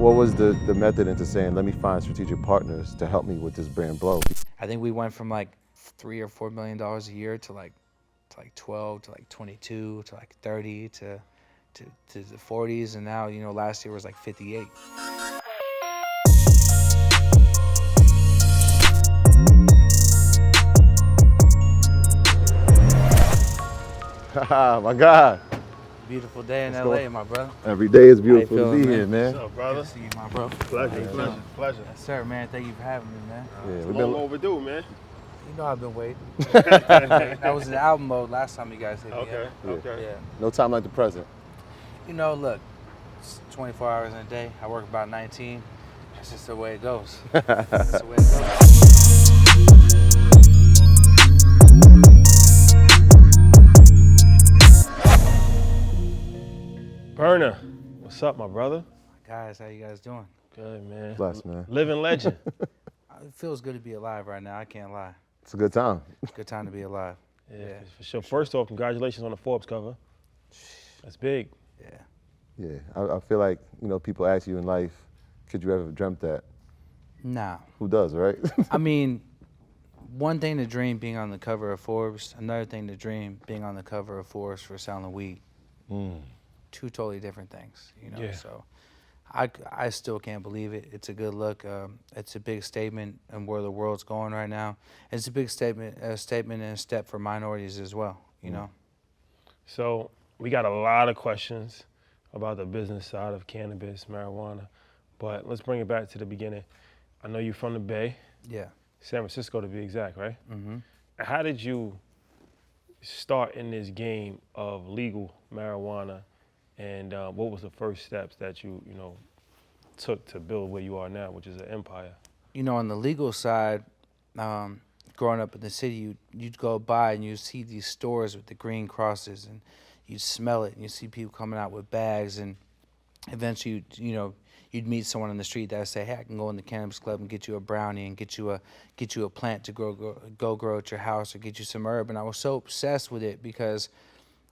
What was the method into saying, let me find strategic partners to help me with this brand blow? I think we went from like $3 or $4 million a year to like 12 to like 22 to like 30 to the 40s, and now, you know, last year was like 58. Haha, my God. Beautiful day in What's LA, going- my brother. Every day is How beautiful you to feeling, be man? here, man. What's up, brother? Good to see you, my bro. Pleasure. Yes, sir, man. Thank you for having me, man. Yeah, It's we've long been. overdue, man. You know I've been waiting. I was in album mode last time you guys hit me Okay, up. okay. Yeah. No time like the present. You know, look, it's 24 hours in a day. I work about 19. That's just the way it goes. That's the way it goes. Berner, what's up, my brother? Guys, how you guys doing? Good, man. Blessed, man. Living legend. It feels good to be alive right now. I can't lie. It's a good time. Good time to be alive. Yeah, for sure. First off, congratulations on the Forbes cover. That's big. Yeah. Yeah, I feel like, you know, people ask you in life, could you ever have dreamt that? Nah. Who does, right? I mean, one thing to dream being on the cover of Forbes, another thing to dream being on the cover of Forbes for selling weed. Two totally different things, you know. Yeah. So I still can't believe it. It's a good look. It's a big statement in where the world's going right now. It's a big statement and a step for minorities as well, you know. So we got a lot of questions about the business side of cannabis, marijuana, but let's bring it back to the beginning. I know you're from the Bay, Yeah. San Francisco to be exact, right? Mm-hmm. How did you start in this game of legal marijuana, and what was the first steps that you took to build where you are now, which is an empire? You know, on the legal side, growing up in the city, you'd go by and you'd see these stores with the green crosses, and you'd smell it, and you see people coming out with bags, and eventually, you'd meet someone on the street that would say, "Hey, I can go in the cannabis club and get you a brownie and get you a plant to grow at your house, or get you some herb." And I was so obsessed with it because,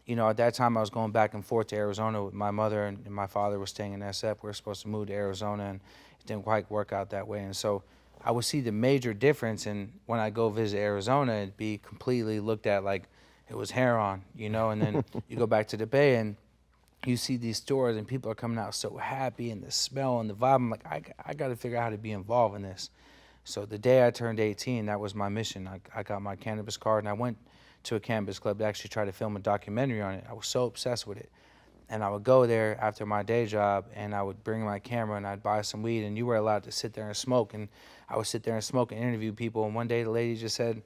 you know, at that time I was going back and forth to Arizona with my mother, and my father was staying in SF. We were supposed to move to Arizona, and it didn't quite work out that way. And so I would see the major difference, and when I go visit Arizona, it'd be completely looked at like it was heroin, you know. And then you go back to the Bay and you see these stores and people are coming out so happy, and the smell and the vibe. I'm like, I got to figure out how to be involved in this. So the day I turned 18, that was my mission. I got my cannabis card, and I went to a cannabis club to actually try to film a documentary on it. I was so obsessed with it. And I would go there after my day job, and I would bring my camera, and I'd buy some weed, and you were allowed to sit there and smoke. And I would sit there and smoke and interview people. And one day the lady just said,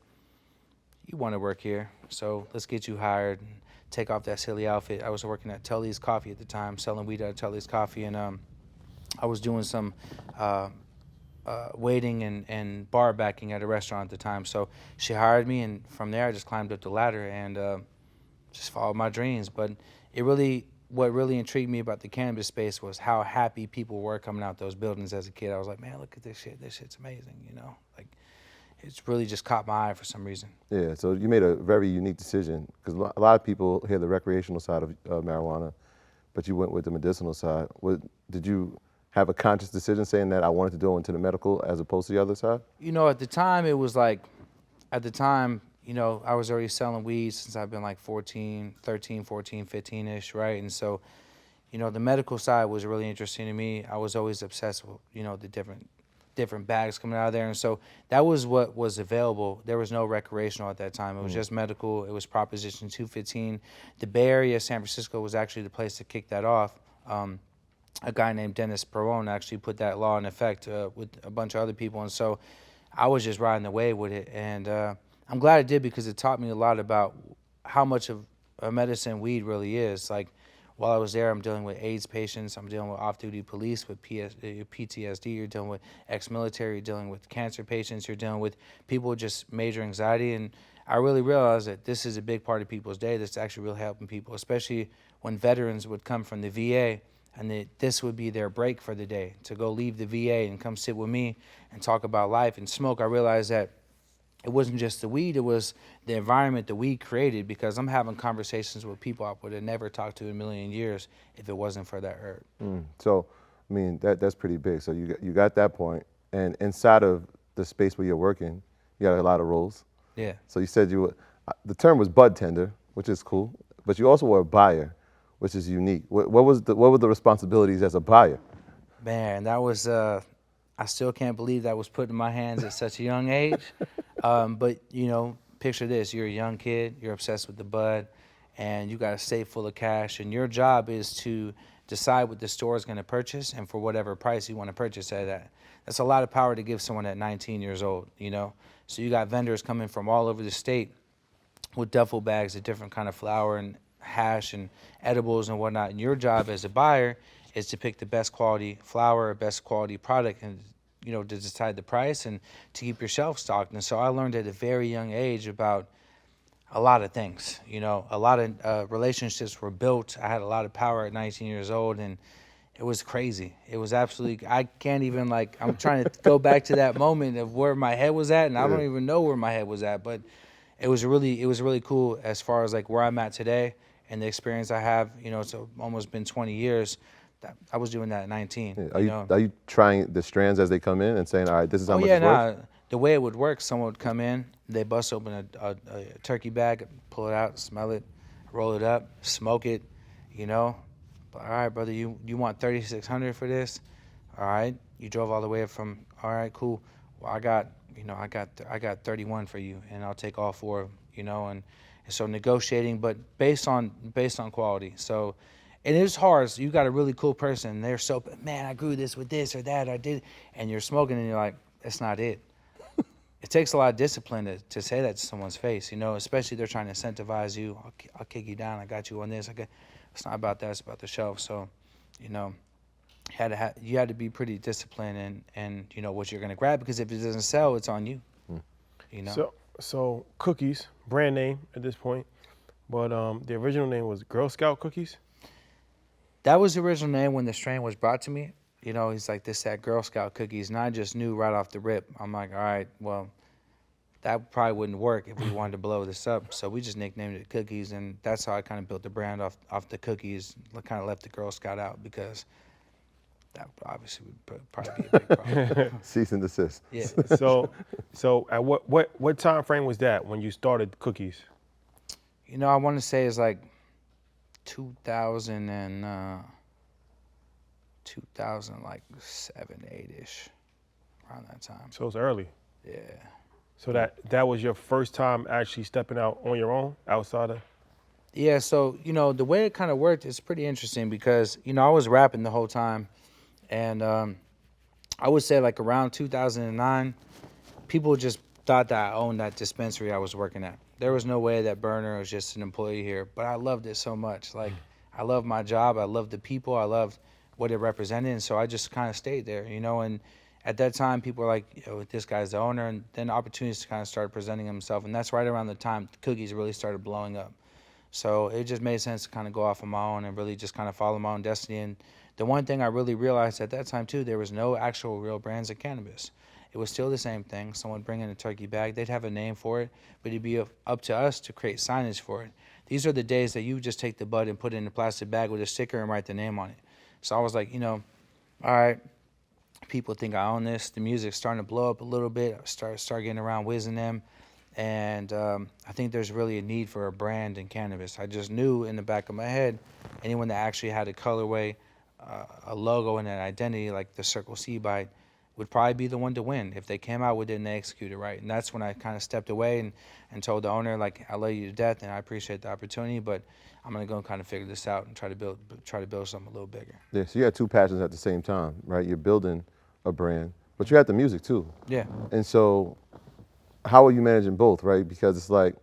"You want to work here, so let's get you hired. And take off that silly outfit." I was working at Tully's Coffee at the time, selling weed at Tully's Coffee, and I was doing some waiting and bar backing at a restaurant at the time. So she hired me, and from there I just climbed up the ladder and just followed my dreams. But what really intrigued me about the cannabis space was how happy people were coming out those buildings as a kid. I was like, man, look at this shit. This shit's amazing, you know? Like, it's really just caught my eye for some reason. Yeah, so you made a very unique decision, because a lot of people hear the recreational side of marijuana, but you went with the medicinal side. Did you have a conscious decision saying that I wanted to go into the medical as opposed to the other side? You know, at the time, it was like, you know, I was already selling weed since I've been like 13, 14, 15-ish, right? And so, you know, the medical side was really interesting to me. I was always obsessed with, you know, the different bags coming out of there. And so that was what was available. There was no recreational at that time. It was just medical. It was Proposition 215. The Bay Area, San Francisco, was actually the place to kick that off. A guy named Dennis Perron actually put that law in effect with a bunch of other people. And so I was just riding the wave with it. And I'm glad it did, because it taught me a lot about how much of a medicine weed really is. Like, while I was there, I'm dealing with AIDS patients, I'm dealing with off-duty police with PTSD, you're dealing with ex-military, you're dealing with cancer patients, you're dealing with people with just major anxiety. And I really realized that this is a big part of people's day that's actually really helping people, especially when veterans would come from the VA, and this would be their break for the day, to go leave the VA and come sit with me and talk about life and smoke. I realized that it wasn't just the weed, it was the environment the weed created, because I'm having conversations with people I would have never talked to in a million years if it wasn't for that herb. So I mean, that's pretty big. So you got that point, and inside of the space where you're working, you got a lot of roles. Yeah. So you said the term was bud tender, which is cool, but you also were a buyer, which is unique. What were the responsibilities as a buyer? Man, that was I still can't believe that was put in my hands at such a young age. But you know, picture this: you're a young kid, you're obsessed with the bud, and you got a safe full of cash, and your job is to decide what the store is going to purchase and for whatever price you want to purchase it at. That's a lot of power to give someone at 19 years old, you know. So you got vendors coming from all over the state with duffel bags of different kind of flour and hash and edibles and whatnot. And your job as a buyer is to pick the best quality flour, best quality product, and you know, to decide the price and to keep your shelf stocked. And so I learned at a very young age about a lot of things. You know, a lot of relationships were built. I had a lot of power at 19 years old, and it was crazy. It was absolutely, I can't even, like, I'm trying to go back to that moment of where my head was at, and I don't even know where my head was at, but it was really cool as far as like where I'm at today and the experience I have. You know, it's almost been 20 years. I was doing that at 19. Yeah. Are you trying the strands as they come in and saying, all right, this is how much it's worth? The way it would work, someone would come in, they bust open a turkey bag, pull it out, smell it, roll it up, smoke it, you know. But, all right, brother, you want 3,600 for this? All right, you drove all the way from. All right, cool. Well, I got 31 for you, and I'll take all four of them, you know. And so negotiating, but based on quality. So. And it's hard. So you got a really cool person. And they're so, man, I grew this with this or that. I did. And you're smoking and you're like, that's not it. It takes a lot of discipline to say that to someone's face, you know, especially they're trying to incentivize you. I'll kick you down. I got you on this. It's not about that. It's about the shelf. So, you know, you had to be pretty disciplined and you know, what you're going to grab, because if it doesn't sell, it's on you, you know. So Cookies, brand name at this point, but the original name was Girl Scout Cookies? That was the original name when the strain was brought to me. You know, he's like, this, that Girl Scout cookies. And I just knew right off the rip. I'm like, all right, well, that probably wouldn't work if we wanted to blow this up. So we just nicknamed it Cookies. And that's how I kind of built the brand off the cookies. Kind of left the Girl Scout out because that obviously would probably be a big problem. Cease and desist. Yeah. So at what time frame was that when you started Cookies? You know, I want to say it's like 2000 and 2000, like 7, 8-ish, around that time. So it's early. Yeah. So that was your first time actually stepping out on your own outside of? Yeah, so, you know, the way it kind of worked is pretty interesting because, you know, I was rapping the whole time. And I would say like around 2009, people just thought that I owned that dispensary I was working at. There was no way that Berner was just an employee here, but I loved it so much. Like, I loved my job. I loved the people. I loved what it represented. And so I just kind of stayed there, you know. And at that time, people were like, you know, this guy's the owner. And then opportunities kind of started presenting themselves. And that's right around the time Cookies really started blowing up. So it just made sense to kind of go off on my own and really just kind of follow my own destiny. And the one thing I really realized at that time, too, there was no actual real brands of cannabis. It was still the same thing. Someone bring in a turkey bag. They'd have a name for it, but it'd be up to us to create signage for it. These are the days that you just take the bud and put it in a plastic bag with a sticker and write the name on it. So I was like, you know, all right, people think I own this. The music's starting to blow up a little bit. I start getting around Wiz and them. And I think there's really a need for a brand in cannabis. I just knew in the back of my head, anyone that actually had a colorway, a logo, and an identity like the Circle C bite would probably be the one to win if they came out with it and they executed right. And that's when I kind of stepped away and told the owner, like, I love you to death and I appreciate the opportunity, but I'm gonna go and kind of figure this out and try to build something a little bigger. Yeah, so you had two passions at the same time, right? You're building a brand, but you had the music too. Yeah. And so how are you managing both, right? Because it's like,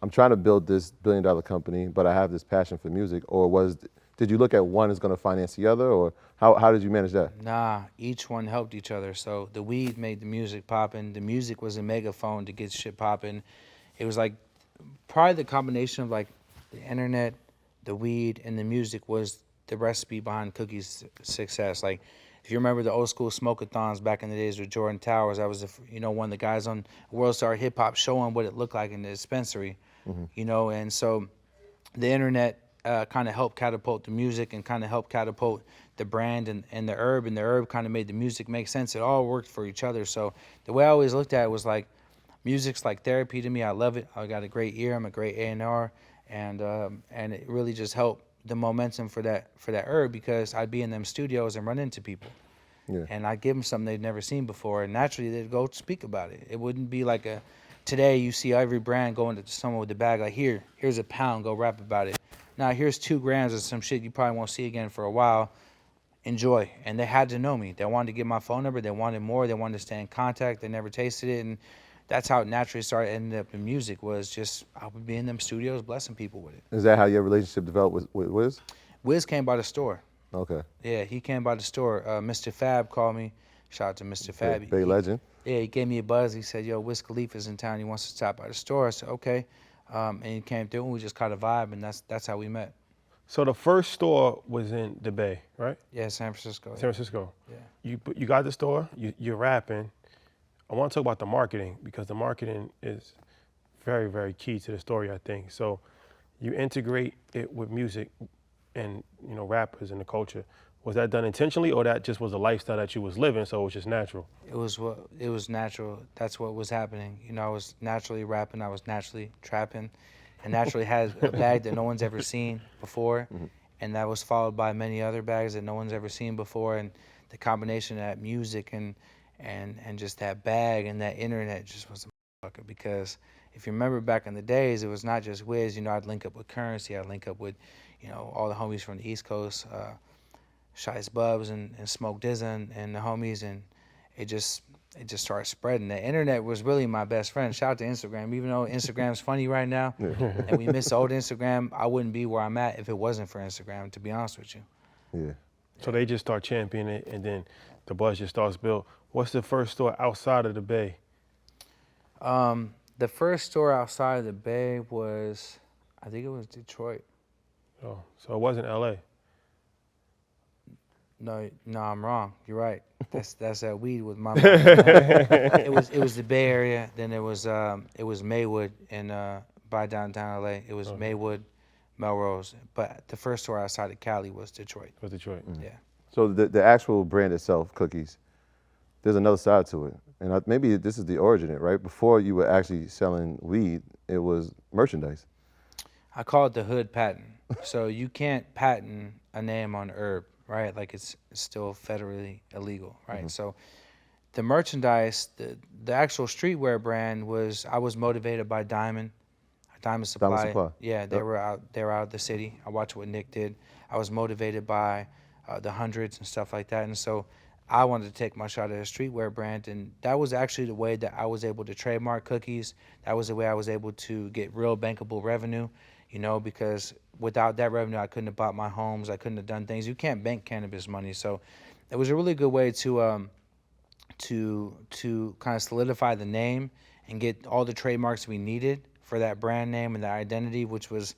I'm trying to build this billion-dollar company, but I have this passion for music, or did you look at one as gonna finance the other, or how did you manage that? Nah, each one helped each other. So the weed made the music popping. The music was a megaphone to get shit popping. It was like probably the combination of like the internet, the weed, and the music was the recipe behind Cookie's success. Like, if you remember the old school smoke-a-thons back in the days with Jordan Towers, that was one of the guys on World Star Hip Hop showing what it looked like in the dispensary, you know. And so the internet kind of helped catapult the music and kind of helped catapult the brand and the herb kind of made the music make sense. It all worked for each other. So the way I always looked at it was like, music's like therapy to me. I love it. I got a great ear. I'm a great A&R, and it really just helped the momentum for that herb, because I'd be in them studios and run into people. Yeah. And I'd give them something they'd never seen before, and naturally they'd go speak about it. It wouldn't be like today you see every brand going to someone with a bag like, here's a pound, go rap about it. Now here's 2 grams of some shit you probably won't see again for a while. Enjoy. And they had to know me. They wanted to get my phone number. They wanted more. They wanted to stay in contact. They never tasted it, and that's how it naturally started. Ended up in music, was just I would be in them studios blessing people with it. Is that how your relationship developed with Wiz? Wiz came by the store. Okay. Yeah, he came by the store. Mr. Fab called me. Shout out to Mr. Fab. Bay legend. Yeah, he gave me a buzz. He said, yo, Wiz Khalifa's in town. He wants to stop by the store. I said, okay. And he came through, and we just caught a vibe, and that's how we met. So the first store was in the Bay, right? Yeah, San Francisco. San Francisco. Yeah. You got the store. You're rapping. I want to talk about the marketing, because the marketing is very, very key to the story, I think. So you integrate it with music and, rappers and the culture. Was that done intentionally, or that just was a lifestyle that you was living, so it was just natural? It was natural. That's what was happening. I was naturally rapping. I was naturally trapping, and naturally had a bag that no one's ever seen before, and that was followed by many other bags that no one's ever seen before. And the combination of that music and just that bag and that internet just was a motherfucker. Because if you remember back in the days, it was not just Wiz. I'd link up with Currency. I'd link up with, all the homies from the East Coast, Shice Bubs and Smoke Dizza and the homies, and it just started spreading. The internet was really my best friend. Shout out to Instagram. Even though Instagram's funny right now, and we miss old Instagram, I wouldn't be where I'm at if it wasn't for Instagram, to be honest with you. Yeah. So they just start championing it, and then the buzz just starts built. What's the first store outside of the Bay? The first store outside of the Bay was, I think it was Detroit. Oh, so it wasn't LA. No, I'm wrong. You're right. That's that weed with my mind. It was the Bay Area. Then it was Maywood by downtown LA. It was Maywood, Melrose. But the first store outside of Cali was Detroit. It was Detroit. Yeah. So the actual brand itself, Cookies, there's another side to it. And maybe this is the origin, right? Before you were actually selling weed, it was merchandise. I call it the hood patent. So you can't patent a name on herb, right? Like it's still federally illegal, right? So the merchandise, the actual streetwear brand I was motivated by Diamond Supply. Yeah, they were out of the city. I watched what Nick did. I was motivated by the hundreds and stuff like that. And so I wanted to take my shot at a streetwear brand, and that was actually the way that I was able to trademark Cookies. That was the way I was able to get real bankable revenue, because without that revenue, I couldn't have bought my homes. I couldn't have done things. You can't bank cannabis money. So it was a really good way to kind of solidify the name and get all the trademarks we needed for that brand name and that identity, which was,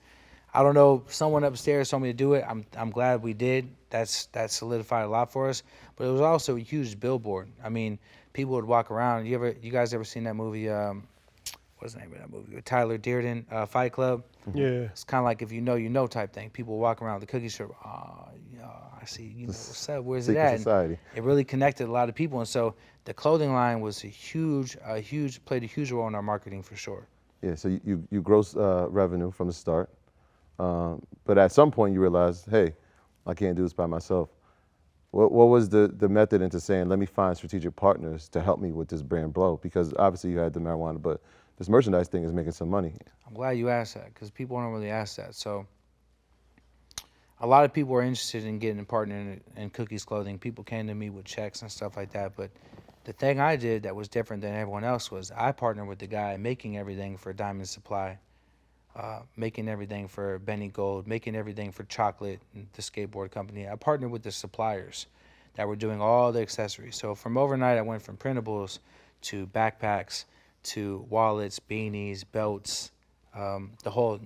I don't know, someone upstairs told me to do it. I'm glad we did. That solidified a lot for us. But it was also a huge billboard. I mean, people would walk around. You guys ever seen that movie? What's the name of that movie? With Tyler Durden, Fight Club. Yeah. It's kind of like if you know type thing. People walk around with the cookie shop. I see. What's up? Where's it at? Society. It really connected a lot of people, and so the clothing line was played a huge role in our marketing for sure. Yeah. So you gross revenue from the start, but at some point you realized, hey, I can't do this by myself. What was the method into saying, let me find strategic partners to help me with this brand blow? Because obviously you had the marijuana, but this merchandise thing is making some money. I'm glad you asked that, because people don't really ask that. So a lot of people are interested in getting a partner in Cookies clothing. People came to me with checks and stuff like that. But the thing I did that was different than everyone else was I partnered with the guy making everything for Diamond Supply, making everything for Benny Gold, making everything for Chocolate, the skateboard company. I partnered with the suppliers that were doing all the accessories. So from overnight, I went from printables to backpacks to wallets, beanies, belts, the whole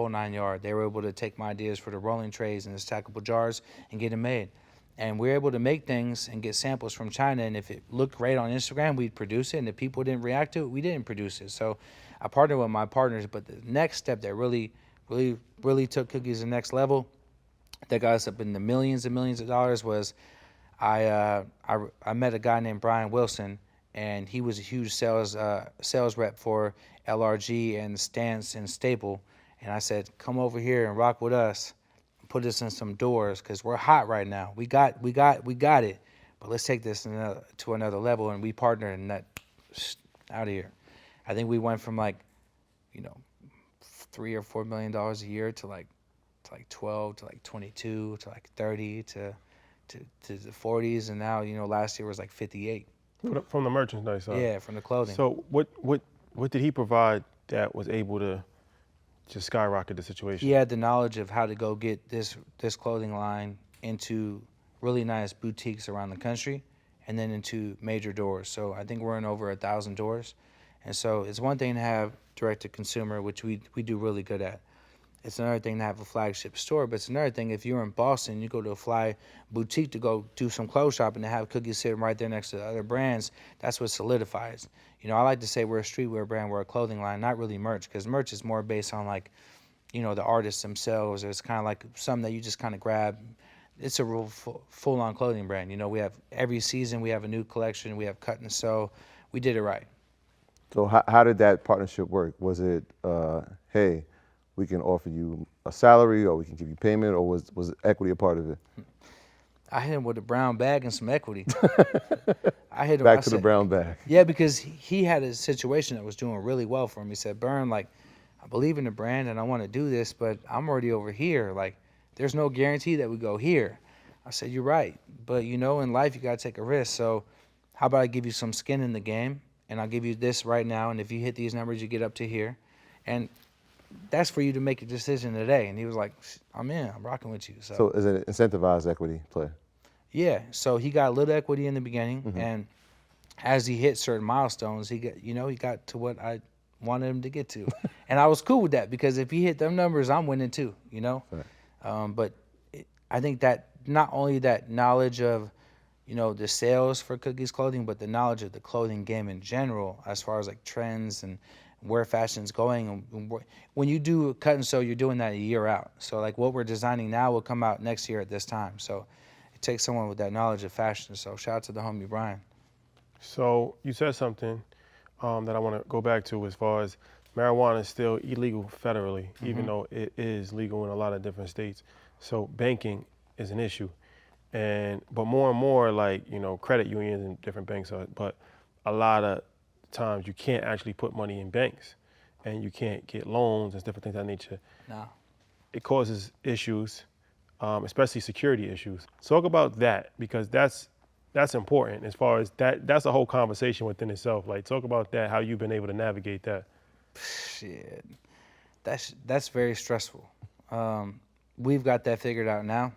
9 yards. They were able to take my ideas for the rolling trays and the stackable jars and get them made. And we were able to make things and get samples from China. And if it looked great on Instagram, we'd produce it. And if people didn't react to it, we didn't produce it. So I partnered with my partners. But the next step that really really took cookies to the next level, that got us up in the millions and millions of dollars, was I met a guy named Brian Wilson, and he was a huge sales rep for LRG and Stance and Staple. And I said, come over here and rock with us, put us in some doors, because we're hot right now. We got it, but let's take this to another level. And we partnered, and that out of here. I think we went from like, $3 or $4 million a year to like 12 to like 22 to like 30 to the 40s, and now last year was like 58. From the merchandise side. Yeah, from the clothing. So what did he provide that was able to just skyrocket the situation? He had the knowledge of how to go get this clothing line into really nice boutiques around the country, and then into major doors. So I think we're in over 1,000 doors, and so it's one thing to have direct to consumer, which we do really good at. It's another thing to have a flagship store, but it's another thing if you're in Boston, you go to a fly boutique to go do some clothes shopping, to have cookies sitting right there next to the other brands. That's what solidifies. I like to say we're a streetwear brand, we're a clothing line, not really merch, because merch is more based on like, the artists themselves, or it's kind of like something that you just kind of grab. It's a real full-on clothing brand. We have every season, we have a new collection, we have cut and sew. We did it right. So how did that partnership work? Was it, hey, we can offer you a salary, or we can give you payment, or was equity a part of it? I hit him with a brown bag and some equity. I hit him. Back to the brown bag. Yeah, because he had a situation that was doing really well for him. He said, Bern, like, I believe in the brand and I want to do this, but I'm already over here. Like, there's no guarantee that we go here. I said, you're right. But, in life, you got to take a risk. So how about I give you some skin in the game, and I'll give you this right now, and if you hit these numbers, you get up to here. And that's for you to make a decision today. And he was like, I'm in. I'm rocking with you. So is it an incentivized equity play? Yeah. So he got a little equity in the beginning, and as he hit certain milestones, he got to what I wanted him to get to. And I was cool with that, because if he hit them numbers, I'm winning too, Right. But I think that not only that knowledge of, the sales for Cookies Clothing, but the knowledge of the clothing game in general, as far as like trends and where fashion's going. And when you do cut and sew, you're doing that a year out. So like what we're designing now will come out next year at this time. So it takes someone with that knowledge of fashion. So shout out to the homie Brian. So you said something that I want to go back to, as far as marijuana is still illegal federally, even though it is legal in a lot of different states. So banking is an issue. But more and more, like, credit unions and different banks are, but a lot of times you can't actually put money in banks, and you can't get loans and different things of that nature. No. It causes issues, especially security issues. Talk about that, because that's important, as far as that's a whole conversation within itself. Like, talk about that, how you've been able to navigate that. Shit, that's very stressful. We've got that figured out now.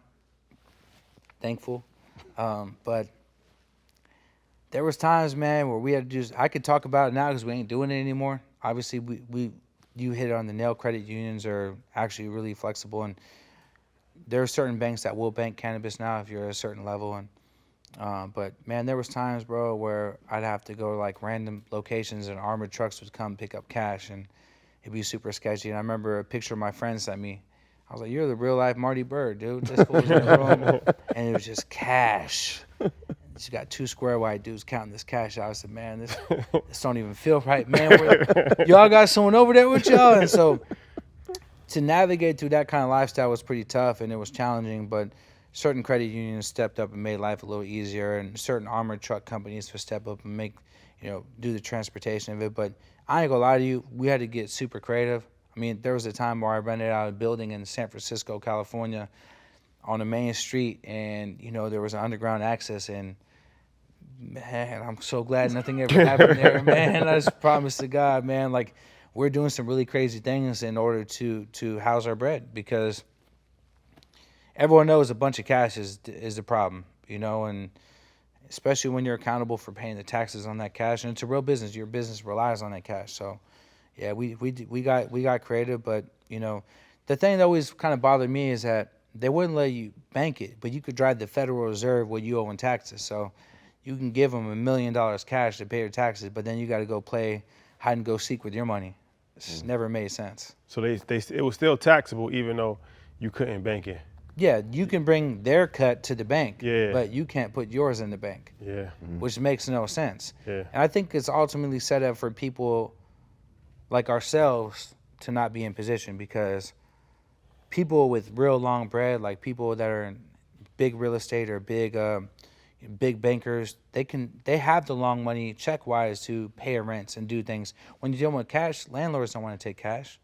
Thankful. But there was times, man, where we had to I could talk about it now because we ain't doing it anymore. Obviously, you hit it on the nail. Credit unions are actually really flexible, and there are certain banks that will bank cannabis now if you're at a certain level. And but man, there was times, bro, where I'd have to go to like random locations, and armored trucks would come pick up cash, and it'd be super sketchy. And I remember a picture my friend sent me. I was like, "You're the real life Marty Bird, dude." This fool's in the room, and it was just cash. She got two square white dudes counting this cash out. I said, "Man, this don't even feel right, man. Y'all got someone over there with y'all?" And so to navigate through that kind of lifestyle was pretty tough, and it was challenging. But certain credit unions stepped up and made life a little easier, and certain armored truck companies would step up and make, do the transportation of it. But I ain't gonna lie to you, we had to get super creative. I mean, there was a time where I rented out a building in San Francisco, California, on the main street, and there was an underground access, and man, I'm so glad nothing ever happened there, man. I just promise to God, man, like, we're doing some really crazy things in order to house our bread, because everyone knows a bunch of cash is the problem, and especially when you're accountable for paying the taxes on that cash, and it's a real business. Your business relies on that cash. So yeah, we got creative, but the thing that always kind of bothered me is that they wouldn't let you bank it, but you could drive the Federal Reserve what you owe in taxes. So you can give them $1 million cash to pay your taxes, but then you got to go play hide and go seek with your money. It's never made sense. So it was still taxable even though you couldn't bank it. Yeah, you can bring their cut to the bank, Yeah. but you can't put yours in the bank, Yeah. which makes no sense. Yeah. And I think it's ultimately set up for people like ourselves to not be in position, because people with real long bread, like people that are in big real estate or big bankers, they have the long money check wise to pay rents and do things. When you're dealing with cash, landlords don't want to take cash.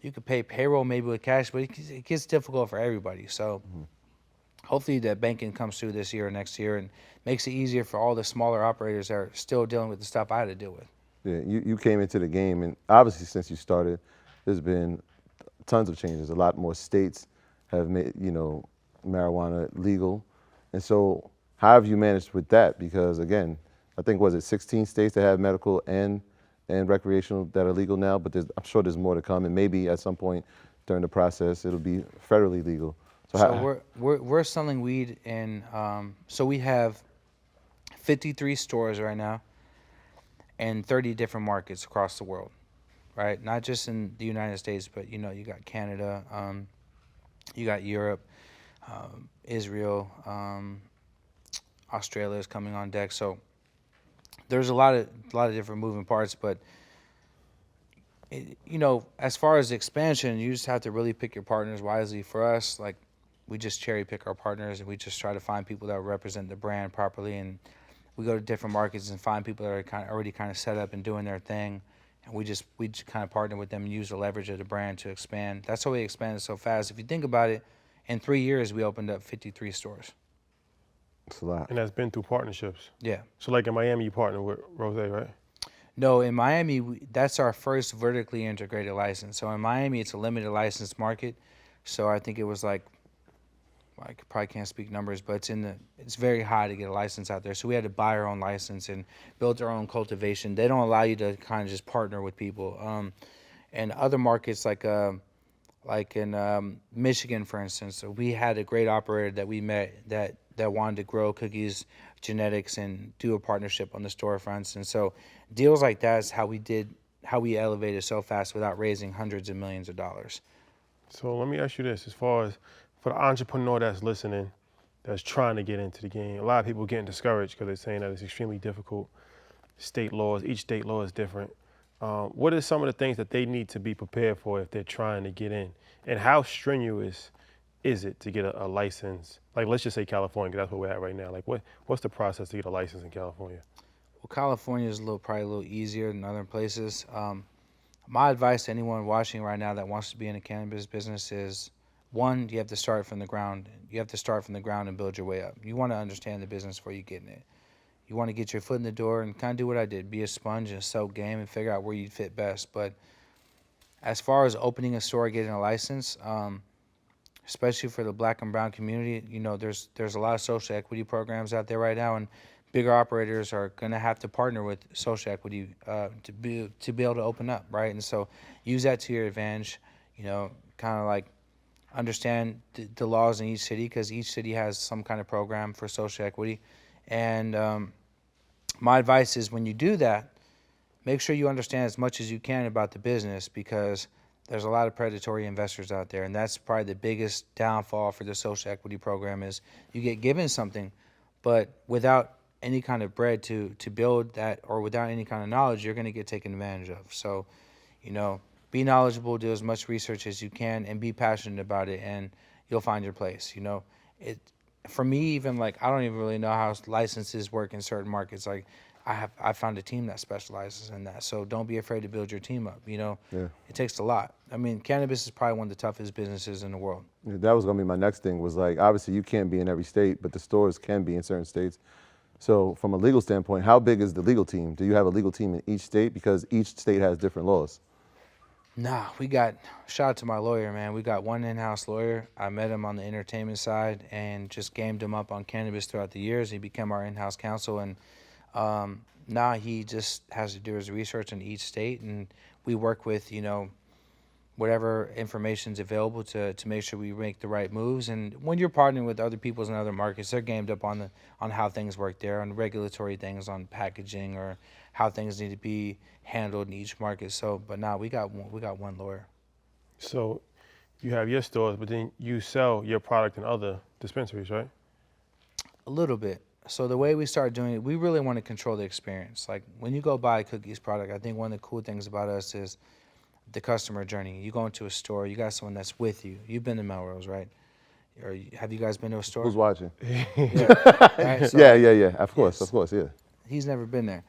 You could pay payroll maybe with cash, but it gets difficult for everybody. So hopefully that banking comes through this year or next year and makes it easier for all the smaller operators that are still dealing with the stuff I had to deal with. Yeah, you came into the game, and obviously since you started, there's been tons of changes. A lot more states have made, marijuana legal. And so how have you managed with that? Because again, I think, was it 16 states that have medical and recreational that are legal now, but I'm sure there's more to come, and maybe at some point during the process it'll be federally legal. So we're selling weed in, so we have 53 stores right now in 30 different markets across the world, right? Not just in the United States, but you got Canada, you got Europe, Israel, Australia is coming on deck. So there's a lot of different moving parts, but as far as expansion, you just have to really pick your partners wisely. For us, like, we just cherry pick our partners, and we just try to find people that represent the brand properly, and we go to different markets and find people that are already kind of set up and doing their thing, and we just kind of partner with them and use the leverage of the brand to expand. That's how we expanded so fast. If you think about it, in 3 years we opened up 53 stores. It's a lot. And that's been through partnerships. Yeah. So like in Miami, you partner with Rose, right? No, in Miami, that's our first vertically integrated license. So in Miami, it's a limited license market. So I think it was like, I probably can't speak numbers, but it's very high to get a license out there. So we had to buy our own license and build our own cultivation. They don't allow you to kind of just partner with people. And other markets like in Michigan, for instance, we had a great operator that we met that wanted to grow cookies genetics and do a partnership on the storefronts. And so deals like that is how we elevated so fast without raising hundreds of millions of dollars. So let me ask you this, as far as for the entrepreneur that's listening, that's trying to get into the game, a lot of people getting discouraged because they're saying that it's extremely difficult. State laws, each state law is different. What are some of the things that they need to be prepared for if they're trying to get in? And how strenuous is it to get a license? Like, let's just say California, because that's where we're at right now. Like, what's the process to get a license in California? Well, California is probably a little easier than other places. My advice to anyone watching right now that wants to be in the cannabis business is, one, you have to start from the ground. You have to start from the ground and build your way up. You want to understand the business before you get in it. You want to get your foot in the door and kind of do what I did, be a sponge and soak game and figure out where you'd fit best. But as far as opening a store, getting a license, especially for the Black and brown community, there's a lot of social equity programs out there right now, and bigger operators are going to have to partner with social equity to be able to open up, right? And so use that to your advantage. Kind of like understand the laws in each city, because each city has some kind of program for social equity. And my advice is, when you do that, make sure you understand as much as you can about the business, because there's a lot of predatory investors out there, and that's probably the biggest downfall for the social equity program is you get given something, but without any kind of bread to build that, or without any kind of knowledge, you're going to get taken advantage of. So, be knowledgeable, do as much research as you can, and be passionate about it, and you'll find your place. For me, even, like, I don't even really know how licenses work in certain markets. Like, I found a team that specializes in that. So don't be afraid to build your team up. Yeah. It takes a lot. I mean, cannabis is probably one of the toughest businesses in the world. That was gonna be my next thing, was like, obviously you can't be in every state, but the stores can be in certain states. So from a legal standpoint, how big is the legal team? Do you have a legal team in each state? Because each state has different laws. Nah, shout out to my lawyer, man. We got one in-house lawyer. I met him on the entertainment side and just gamed him up on cannabis throughout the years. He became our in-house counsel, and now he just has to do his research in each state, and we work with, whatever information's available to make sure we make the right moves. And when you're partnering with other peoples in other markets, they're gamed up on how things work there, on regulatory things, on packaging, or how things need to be handled in each market. So, but now we got one lawyer. So you have your stores, but then you sell your product in other dispensaries, right? A little bit. So the way we started doing it, we really want to control the experience. Like when you go buy a Cookies product, I think one of the cool things about us is the customer journey. You go into a store, you got someone that's with you. You've been to Melrose, right? Or have you guys been to a store? Who's watching? Right, so Yeah. Of course, yeah. he's never been there,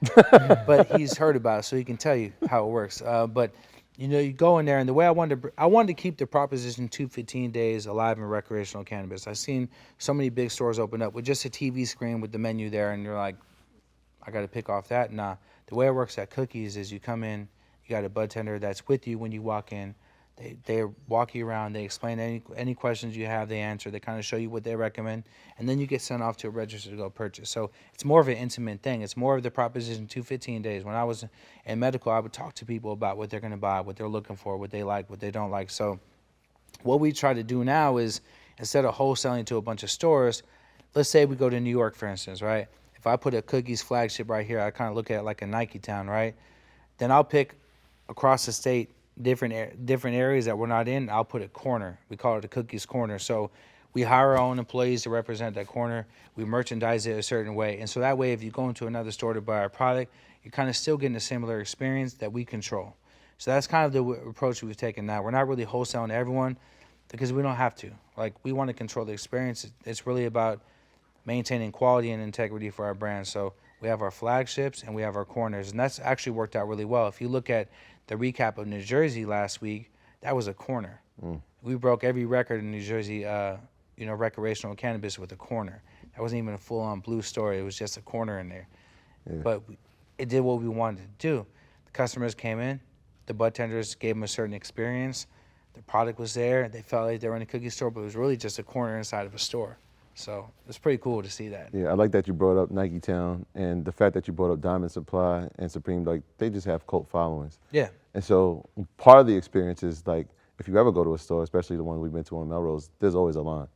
but he's heard about it, so he can tell you how it works. But you know, you go in there, and the way I wanted to keep the Proposition 215 days alive in recreational cannabis. I've seen so many big stores open up with just a TV screen with the menu there, and you're like, I got to pick off that. Nah, the way it works at Cookies is you come in, you got a bud tender that's with you when you walk in. They walk you around. They explain any questions you have. They answer. They kind of show you what they recommend, and then you get sent off to a register to go purchase. So it's more of an intimate thing. It's more of the Proposition 215 days. When I was in medical, I would talk to people about what they're going to buy, what they're looking for, what they like, what they don't like. So what we try to do now is, instead of wholesaling to a bunch of stores, let's say we go to New York, for instance, right? If I put a Cookies flagship right here, I kind of look at it like a Nike town, right? Then I'll pick across the state different areas that we're not in. I'll put a corner. We call it a Cookies corner. So we hire our own employees to represent that corner. We merchandise it a certain way. And so that way, if you go into another store to buy our product, you're kind of still getting a similar experience that we control. So that's kind of the approach we've taken now. We're not really wholesaling to everyone because we don't have to. Like, we want to control the experience. It's really about maintaining quality and integrity for our brand. So we have our flagships and we have our corners, and that's actually worked out really well. If you look at the recap of New Jersey last week, that was a corner. We broke every record in New Jersey, recreational cannabis with a corner. That wasn't even a full-on blue story. It was just a corner in there. Yeah. But it did what we wanted to do. The customers came in. The bud tenders gave them a certain experience. The product was there. They felt like they were in a cookie store, but it was really just a corner inside of a store. So it's pretty cool to see that. Yeah, I like that you brought up Nike Town, and the fact that you brought up Diamond Supply and Supreme. Like, they just have cult followings. Yeah. And so part of the experience is, like, if you ever go to a store, especially the one we've been to on Melrose, there's always a line.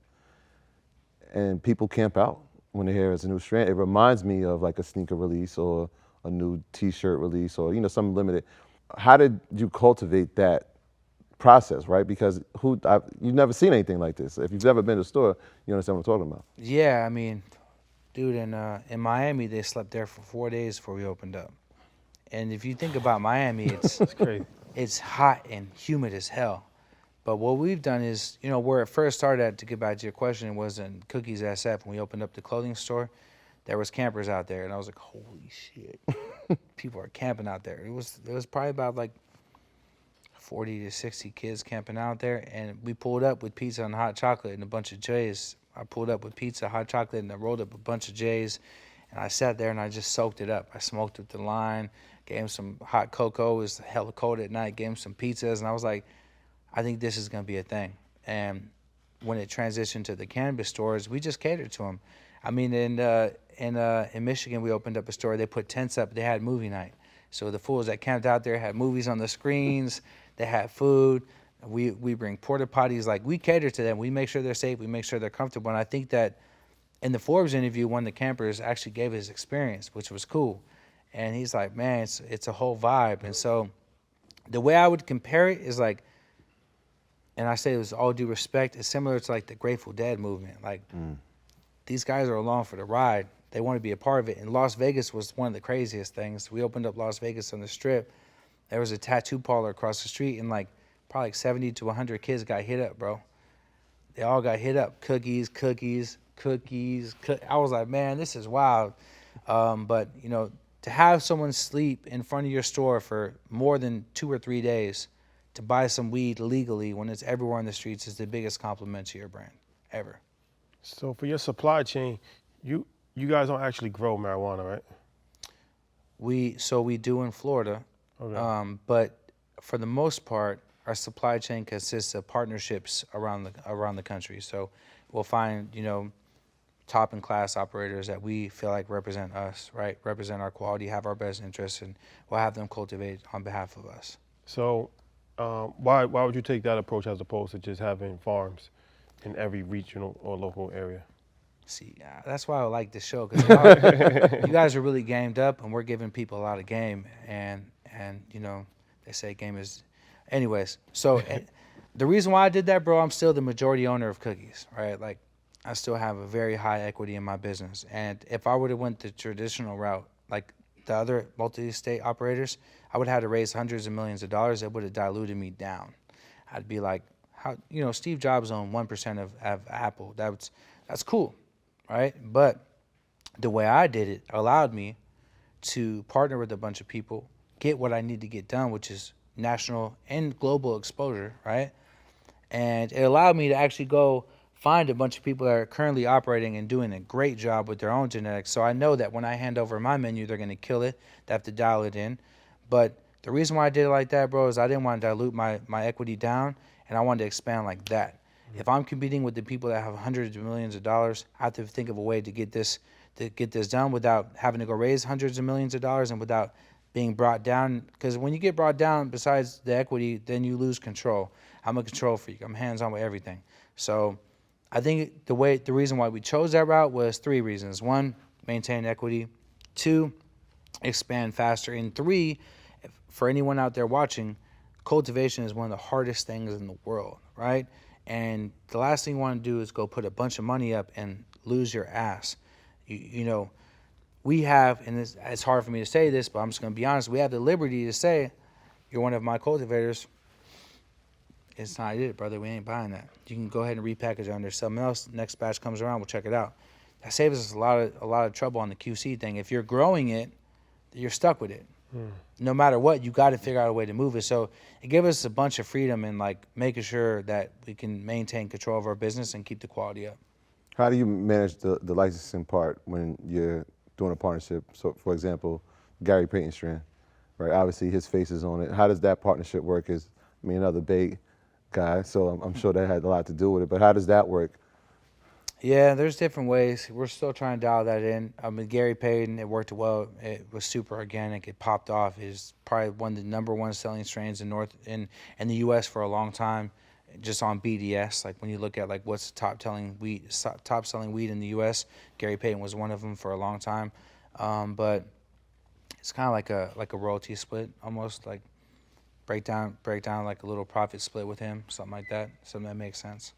And people camp out when they hear it's a new strand. It reminds me of like a sneaker release or a new T-shirt release or, some limited. How did you cultivate that process, right? Because you've never seen anything like this. If you've never been to a store, you understand what I'm talking about. Yeah, I mean, dude, in Miami, they slept there for 4 days before we opened up. And if you think about Miami, it's crazy. It's hot and humid as hell. But what we've done is, where it first started at, to get back to your question, was in Cookies SF. When we opened up the clothing store, there was campers out there, and I was like, holy shit. People are camping out there. It was probably about like 40 to 60 kids camping out there, and we pulled up with pizza and hot chocolate and a bunch of J's. I pulled up with pizza, hot chocolate, and I rolled up a bunch of J's, and I sat there and I just soaked it up. I smoked with the line, gave him some hot cocoa. It was hella cold at night. Gave him some pizzas, and I was like, I think this is going to be a thing. And when it transitioned to the cannabis stores, we just catered to them. I mean, in Michigan, we opened up a store. They put tents up. They had movie night. So the fools that camped out there had movies on the screens. They had food. We bring porta potties. Like, we cater to them. We make sure they're safe. We make sure they're comfortable. And I think that in the Forbes interview, one of the campers actually gave his experience, which was cool. And he's like, man, it's a whole vibe. And so the way I would compare it is like, and I say it with all due respect, it's similar to like the Grateful Dead movement. Like, these guys are along for the ride. They want to be a part of it. And Las Vegas was one of the craziest things. We opened up Las Vegas on the Strip. There was a tattoo parlor across the street, and like probably like 70 to 100 kids got hit up, bro. They all got hit up. Cookies. I was like, man, this is wild. But, to have someone sleep in front of your store for more than 2 or 3 days to buy some weed legally when it's everywhere on the streets is the biggest compliment to your brand ever. So for your supply chain, you guys don't actually grow marijuana, right? We do in Florida, Okay. but for the most part, our supply chain consists of partnerships around the country. So we'll find top in class operators that we feel like represent us, right? Represent our quality, have our best interests, and we'll have them cultivate on behalf of us. So Why would you take that approach as opposed to just having farms in every regional or local area? See, that's why I like this show, because you guys are really gamed up, and we're giving people a lot of game, and you know, they say game is, anyways. So the reason why I did that, bro, I'm still the majority owner of Cookies, right? Like, I still have a very high equity in my business, and if I would have went the traditional route, like the other multi-state operators, I would have had to raise hundreds of millions of dollars. That would have diluted me down. I'd be like, how, you know, Steve Jobs owned 1% of Apple. That's cool, right? But the way I did it allowed me to partner with a bunch of people, get what I need to get done, which is national and global exposure, right? And it allowed me to actually go find a bunch of people that are currently operating and doing a great job with their own genetics. So I know that when I hand over my menu, they're going to kill it. They have to dial it in. But the reason why I did it like that, bro, is I didn't want to dilute my equity down, and I wanted to expand like that. If I'm competing with the people that have hundreds of millions of dollars, I have to think of a way to get this done without having to go raise hundreds of millions of dollars and without being brought down. Because when you get brought down, besides the equity, then you lose control. I'm a control freak. I'm hands-on with everything. So I think the reason why we chose that route was 3 reasons. 1, maintain equity. 2, expand faster. And 3, for anyone out there watching, cultivation is one of the hardest things in the world, right? And the last thing you want to do is go put a bunch of money up and lose your ass. You know, we have, and it's hard for me to say this, but I'm just going to be honest, we have the liberty to say, you're one of my cultivators. It's not it, brother. We ain't buying that. You can go ahead and repackage it under something else. Next batch comes around, we'll check it out. That saves us a lot of trouble on the QC thing. If you're growing it, you're stuck with it. No matter what, you got to figure out a way to move it. So it gave us a bunch of freedom in like making sure that we can maintain control of our business and keep the quality up. How do you manage the licensing part when you're doing a partnership? So, for example, Gary Payton strand, right? Obviously, his face is on it. How does that partnership work? Is another Bay guy, so I'm sure that had a lot to do with it. But how does that work? Yeah, there's different ways. We're still trying to dial that in. With Gary Payton, it worked well. It was super organic. It popped off. It's probably one of the #1 selling strains in the U.S. for a long time, just on BDS. Like when you look at like what's the top selling weed in the U.S., Gary Payton was one of them for a long time. But it's kind of like a royalty split, almost like break down like a little profit split with him, something like that. Something that makes sense.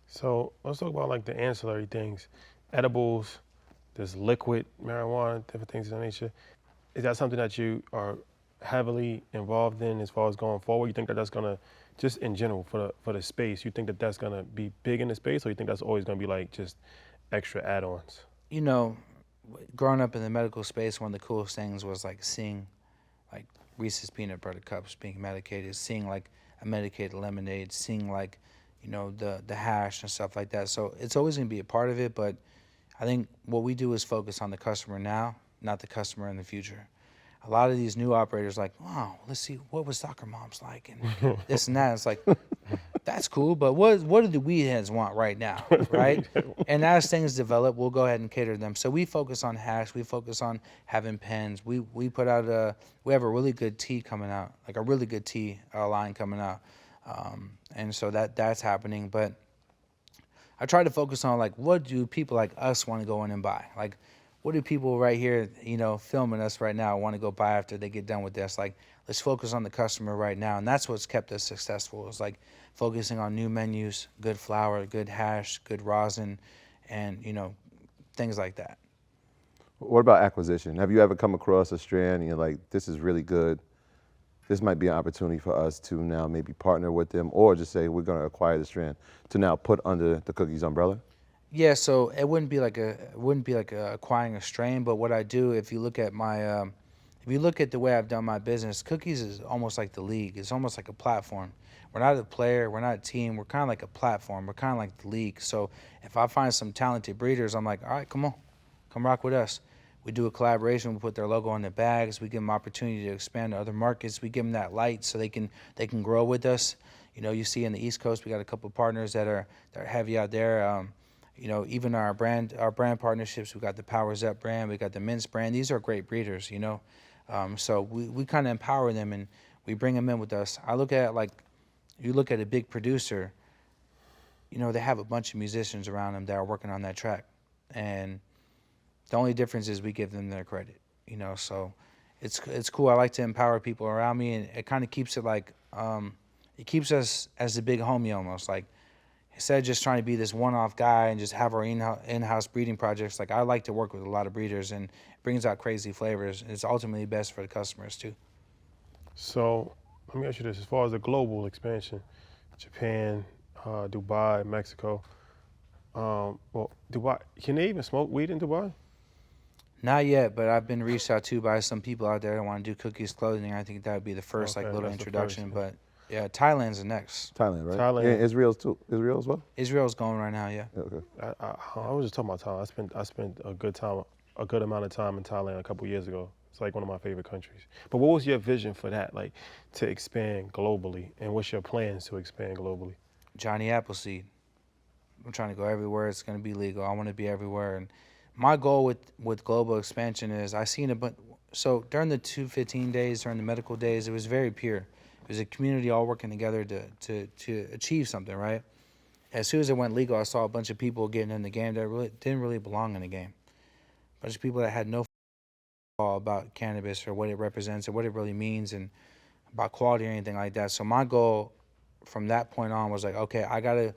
So let's talk about like the ancillary things, edibles, there's liquid marijuana, different things of that nature. Is that something that you are heavily involved in as far as going forward? You think that that's gonna, just in general for the space, you think that that's gonna be big in the space, or you think that's always gonna be like just extra add-ons? You know, growing up in the medical space, one of the coolest things was like seeing like Reese's peanut butter cups being medicated, seeing like a medicated lemonade, seeing like, you know, the hash and stuff like that. So it's always going to be a part of it, but I think what we do is focus on the customer now, not the customer in the future. A lot of these new operators like, wow, let's see, what was soccer moms like and this and that. It's like, that's cool, but what do the weed heads want right now, right? And as things develop, we'll go ahead and cater to them. So we focus on hash. We focus on having pens. We put out we have a really good tea coming out, like a really good tea line coming out. And so that's happening. But I try to focus on like, what do people like us want to go in and buy? Like, what do people right here, you know, filming us right now want to go buy after they get done with this? Like, let's focus on the customer right now. And that's what's kept us successful, is like focusing on new menus, good flour, good hash, good rosin, and, you know, things like that. What about acquisition? Have you ever come across a strand and you're like, this is really good, this might be an opportunity for us to now maybe partner with them, or just say we're going to acquire the strand to now put under the Cookies umbrella? Yeah, so it wouldn't be like acquiring a strain, but what I do, if you look at the way I've done my business, Cookies is almost like the league. It's almost like a platform. We're not a player, we're not a team, we're kind of like a platform. We're kind of like the league. So if I find some talented breeders, I'm like, all right, come rock with us. We do a collaboration. We put their logo on their bags. We give them opportunity to expand to other markets. We give them that light so they can grow with us. You know, you see in the East Coast, we got a couple of partners that are heavy out there. You know, even our brand partnerships, we got the Powers Up brand, we got the Mints brand. These are great breeders, you know. So we kind of empower them, and We bring them in with us. I look at it like, you look at a big producer, you know, they have a bunch of musicians around them that are working on that track. And the only difference is we give them their credit, you know, so it's cool. I like to empower people around me, and it kind of keeps it like, it keeps us as a big homie almost. Like, instead of just trying to be this one-off guy and just have our in-house breeding projects, like, I like to work with a lot of breeders, and it brings out crazy flavors. And it's ultimately best for the customers too. So let me ask you this: as far as the global expansion, Japan, Dubai, Mexico. Well, Dubai, can they even smoke weed in Dubai? Not yet, but I've been reached out to by some people out there that want to do cookies clothing. I think that would be the first Okay, like little that's the introduction. first, But yeah, Thailand's the next. Thailand, right? Thailand. Yeah, Israel's too. Israel as well. Israel's going right now, yeah. Yeah, okay. I was just talking about Thailand. I spent a good amount of time in Thailand a couple years ago. It's like one of my favorite countries. But what was your vision for that, like to expand globally, and what's your plans to expand globally? Johnny Appleseed. I'm trying to go everywhere it's going to be legal. I want to be everywhere. And my goal with global expansion is I seen a bunch. So during the 215 days, during the medical days, it was very pure. It was a community all working together to achieve something, right? As soon as it went legal, I saw a bunch of people getting in the game that really didn't really belong in the game. A bunch of people that had no about cannabis or what it represents or what it really means and about quality or anything like that. So my goal from that point on was like, okay, I gotta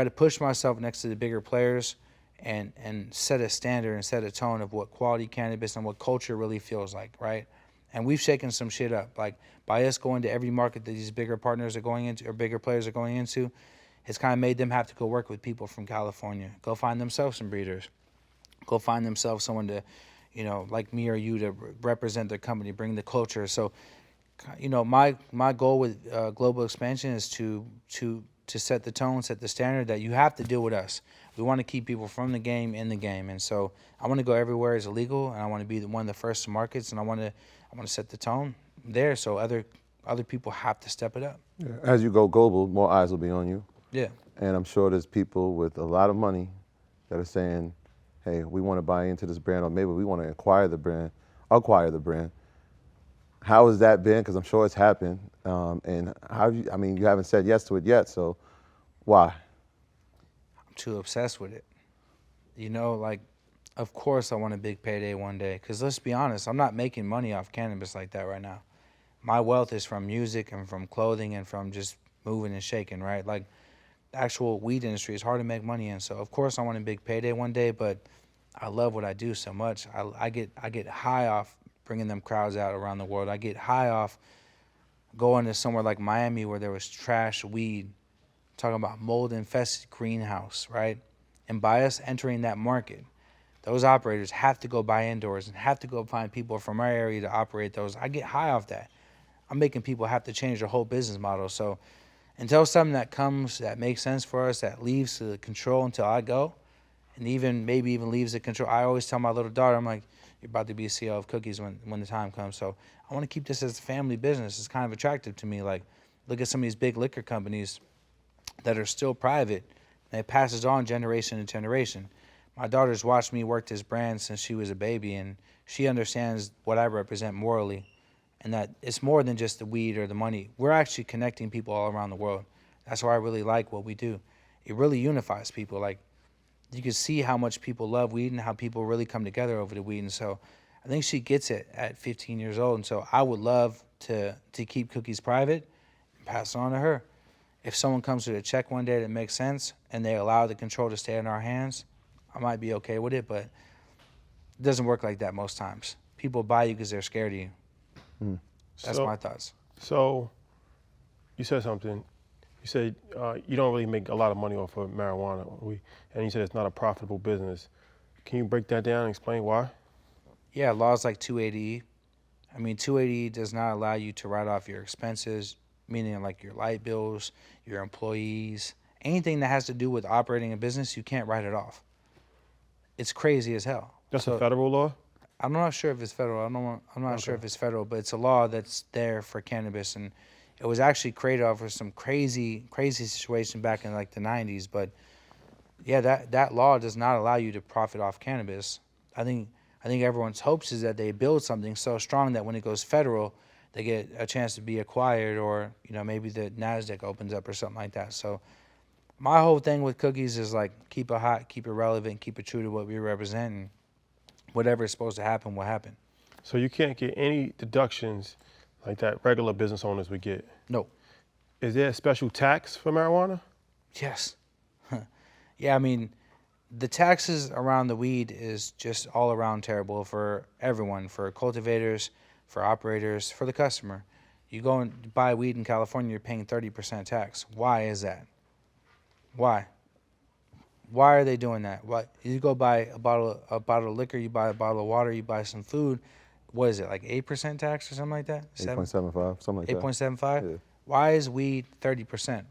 push myself next to the bigger players and set a standard and set a tone of what quality cannabis and what culture really feels like, right? And we've shaken some shit up. Like, by us going to every market that these bigger partners are going into or bigger players are going into, it's kind of made them have to go work with people from California, go find themselves some breeders, go find themselves someone to, you know, like me or you, to represent their company, bring the culture. So, you know, my goal with global expansion is to set the tone, set the standard that you have to deal with us. We want to keep people from the game in the game, and so I want to go everywhere it's illegal, and I want to be one of the first markets, and I want to set the tone there, so other people have to step it up. Yeah. As you go global, more eyes will be on you. Yeah. And I'm sure there's people with a lot of money that are saying, hey, we want to buy into this brand, or maybe we want to acquire the brand. How has that been? Because I'm sure it's happened. And how have you, I mean, you haven't said yes to it yet, so why? I'm too obsessed with it. You know, like, of course I want a big payday one day, because let's be honest, I'm not making money off cannabis like that right now. My wealth is from music and from clothing and from just moving and shaking, right? Like, the actual weed industry is hard to make money in, so of course I want a big payday one day, but I love what I do so much. I get high off bringing them crowds out around the world. I get high off going to somewhere like Miami where there was trash weed, talking about mold-infested greenhouse, right? And by us entering that market, those operators have to go buy indoors and have to go find people from our area to operate those. I get high off that. I'm making people have to change their whole business model. So until something that comes that makes sense for us, that leaves the control until I go, and maybe even leaves the control. I always tell my little daughter, I'm like, you're about to be a CEO of Cookies when the time comes. So I want to keep this as a family business. It's kind of attractive to me. Like, look at some of these big liquor companies that are still private, and it passes on generation to generation. My daughter's watched me work this brand since she was a baby, and she understands what I represent morally, and that it's more than just the weed or the money. We're actually connecting people all around the world. That's why I really like what we do. It really unifies people. Like, you can see how much people love weed and how people really come together over the weed. And so I think she gets it at 15 years old. And so I would love to keep Cookies private and pass it on to her. If someone comes with a check one day that makes sense and they allow the control to stay in our hands, I might be okay with it, but it doesn't work like that most times. People buy you because they're scared of you. That's my thoughts. So you said something. You said you don't really make a lot of money off of marijuana, and you said it's not a profitable business. Can you break that down and explain why? Yeah, laws like 280E. I mean, 280E does not allow you to write off your expenses, meaning like your light bills, your employees, anything that has to do with operating a business, you can't write it off. It's crazy as hell. That's a federal law? I'm not sure if it's federal. I'm not sure if it's federal, but it's a law that's there for cannabis, and it was actually created off of some crazy situation back in like the 90s. But yeah, that law does not allow you to profit off cannabis. I think everyone's hopes is that they build something so strong that when it goes federal, they get a chance to be acquired, or maybe the NASDAQ opens up or something like that. So my whole thing with cookies is like keep it hot, keep it relevant, keep it true to what we represent, and whatever is supposed to happen will happen. So you can't get any deductions like that regular business owners would get. No. Is there a special tax for marijuana? Yes. Yeah, I mean, the taxes around the weed is just all around terrible for everyone, for cultivators, for operators, for the customer. You go and buy weed in California, you're paying 30% tax. Why is that? Why? Why are they doing that? Why? You go buy a bottle of liquor, you buy a bottle of water, you buy some food. What is it, like 8% tax or something like that? 8.75, something like that. 8.75? Yeah. Why is weed 30%?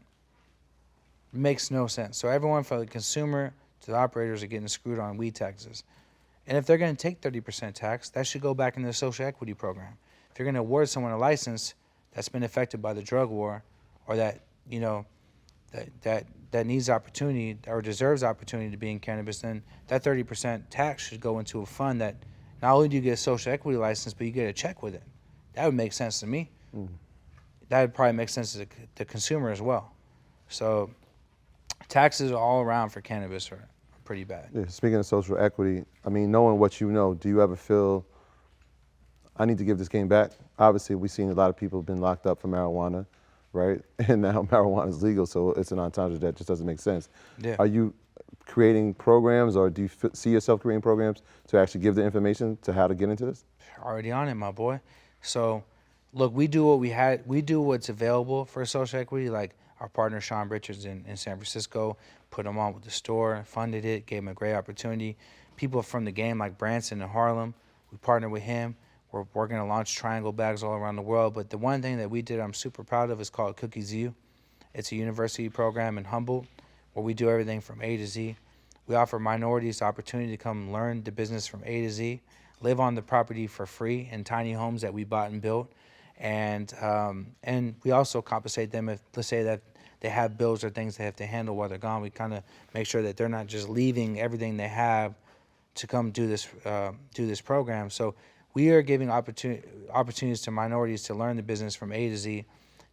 Makes no sense. So everyone from the consumer to the operators are getting screwed on weed taxes. And if they're going to take 30% tax, that should go back into the social equity program. If you're going to award someone a license that's been affected by the drug war, or that that needs opportunity or deserves opportunity to be in cannabis, then that 30% tax should go into a fund that not only do you get a social equity license, but you get a check with it. That would make sense to me. That would probably make sense to the consumer as well. So taxes all around for cannabis are pretty bad. Yeah, speaking of social equity, I mean, knowing what you know, do you ever feel, I need to give this game back? Obviously, we've seen a lot of people have been locked up for marijuana, right? And now marijuana is legal, so it's an entendre that just doesn't make sense. Yeah. Are you creating programs, or do you see yourself creating programs to actually give the information to how to get into this? Already on it, my boy. So, look, we do what's available for social equity. Like our partner Sean Richards in San Francisco put him on with the store, funded it, gave him a great opportunity. People from the game like Branson in Harlem, we partnered with him. We're going to launch Triangle bags all around the world. But the one thing that we did I'm super proud of is called Cookies U. It's a university program in Humboldt where we do everything from A to Z. We offer minorities the opportunity to come learn the business from A to Z, live on the property for free in tiny homes that we bought and built. And we also compensate them if, let's say, that they have bills or things they have to handle while they're gone. We kind of make sure that they're not just leaving everything they have to come do this program. So we are giving opportunities to minorities to learn the business from A to Z,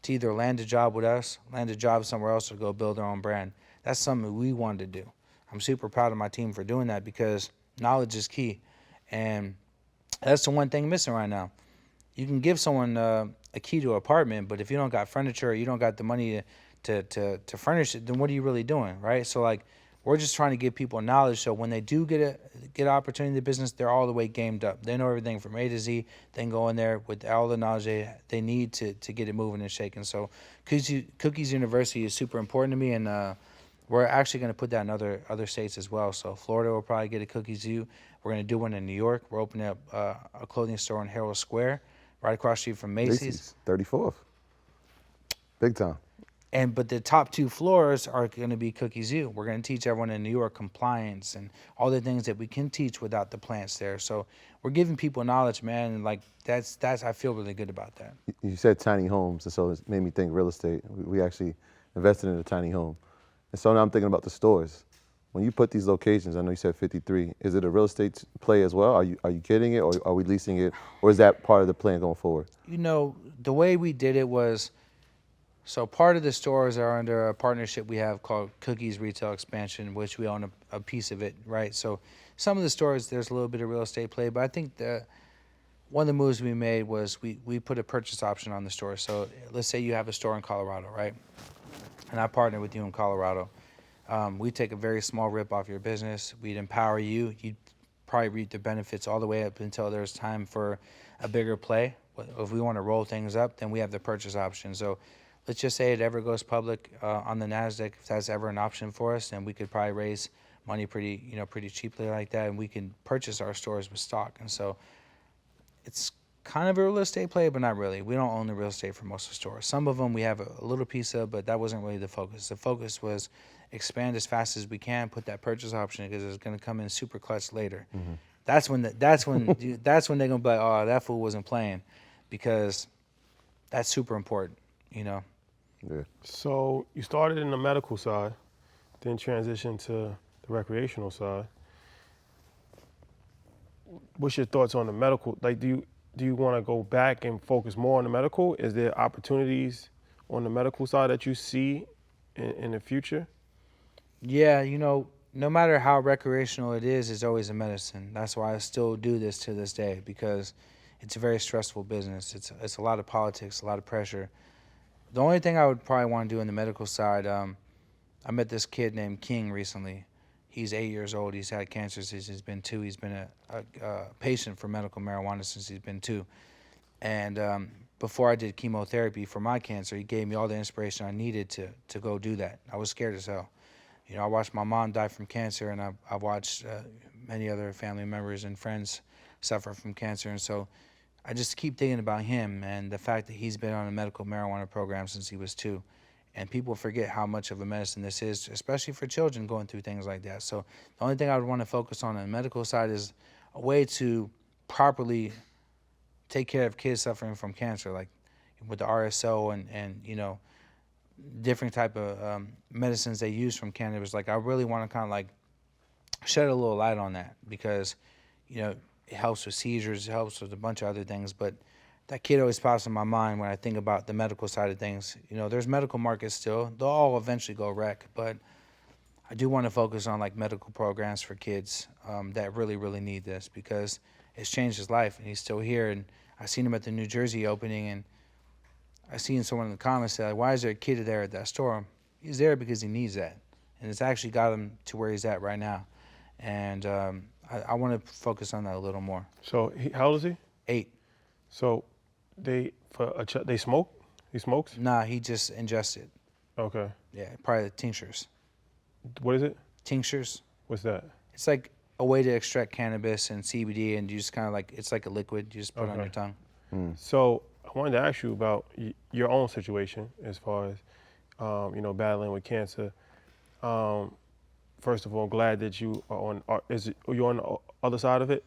to either land a job with us, land a job somewhere else, or go build their own brand. That's something we wanted to do. I'm super proud of my team for doing that because knowledge is key. And that's the one thing missing right now. You can give someone a key to an apartment, but if you don't got furniture or you don't got the money to furnish it, then what are you really doing, right? So like, we're just trying to give people knowledge so when they do get an opportunity in the business, they're all the way gamed up. They know everything from A to Z. They can go in there with all the knowledge they need to get it moving and shaking. So Cookies University is super important to me, and we're actually going to put that in other states as well. So Florida will probably get a Cookies U. We're going to do one in New York. We're opening up a clothing store in Herald Square, right across the street from Macy's. 34th. Big time. But the top 2 floors are going to be Cookies U. We're going to teach everyone in New York compliance and all the things that we can teach without the plants there. So we're giving people knowledge, man, and like that's I feel really good about that. You said tiny homes, and so it made me think real estate. We actually invested in a tiny home. And so now I'm thinking about the stores. When you put these locations, I know you said 53, is it a real estate play as well? Are you getting it, or are we leasing it, or is that part of the plan going forward? The way we did it was, so part of the stores are under a partnership we have called Cookies Retail Expansion, which we own a piece of it, right? So some of the stores, there's a little bit of real estate play, but I think one of the moves we made was we put a purchase option on the store. So let's say you have a store in Colorado, right? And I partner with you in Colorado. We take a very small rip off your business. We'd empower you. You'd probably reap the benefits all the way up until there's time for a bigger play. If we want to roll things up, then we have the purchase option. So let's just say it ever goes public on the NASDAQ, if that's ever an option for us, then we could probably raise money pretty cheaply like that, and we can purchase our stores with stock. And so it's kind of a real estate play, but not really. We don't own the real estate for most of the stores. Some of them we have a little piece of, but that wasn't really the focus. The focus was expand as fast as we can, put that purchase option because it's going to come in super clutch later. Mm-hmm. That's when they're gonna be like, oh, that fool wasn't playing, because that's super important, Yeah. So you started in the medical side, then transitioned to the recreational side. What's your thoughts on the medical? Like, do you want to go back and focus more on the medical? Is there opportunities on the medical side that you see in the future? Yeah, you know, no matter how recreational it is, it's always a medicine. That's why I still do this to this day, because it's a very stressful business. It's a lot of politics, a lot of pressure. The only thing I would probably want to do in the medical side, I met this kid named King recently. He's 8 years old. He's had cancer since he's been 2. He's been a patient for medical marijuana since he's been 2. And before I did chemotherapy for my cancer, he gave me all the inspiration I needed to go do that. I was scared as hell. You know, I watched my mom die from cancer, and I watched many other family members and friends suffer from cancer. And so I just keep thinking about him and the fact that he's been on a medical marijuana program since he was 2. And people forget how much of a medicine this is, especially for children going through things like that. So the only thing I would want to focus on the medical side is a way to properly take care of kids suffering from cancer, like with the RSO and you know, different type of medicines they use from cannabis. Like, I really want to kind of like shed a little light on that, because, you know, it helps with seizures, it helps with a bunch of other things. But that kid always pops in my mind when I think about the medical side of things. You know, there's medical markets still. They'll all eventually go rec, but I do want to focus on like medical programs for kids that really, really need this, because it's changed his life and he's still here. And I seen him at the New Jersey opening, and I seen someone in the comments say, like, why is there a kid there at that store? He's there because he needs that. And it's actually got him to where he's at right now. And I want to focus on that a little more. So how old is he? 8. So they smoke? He smokes? Nah, he just ingested. Okay. Yeah, probably the tinctures. What is it? Tinctures. What's that? It's like a way to extract cannabis and CBD, and you just kind of like, it's like a liquid. You just put it on Okay. your tongue. So I wanted to ask you about your own situation as far as, you know, battling with cancer. First of all, I'm glad that you are on. Are you on the other side of it?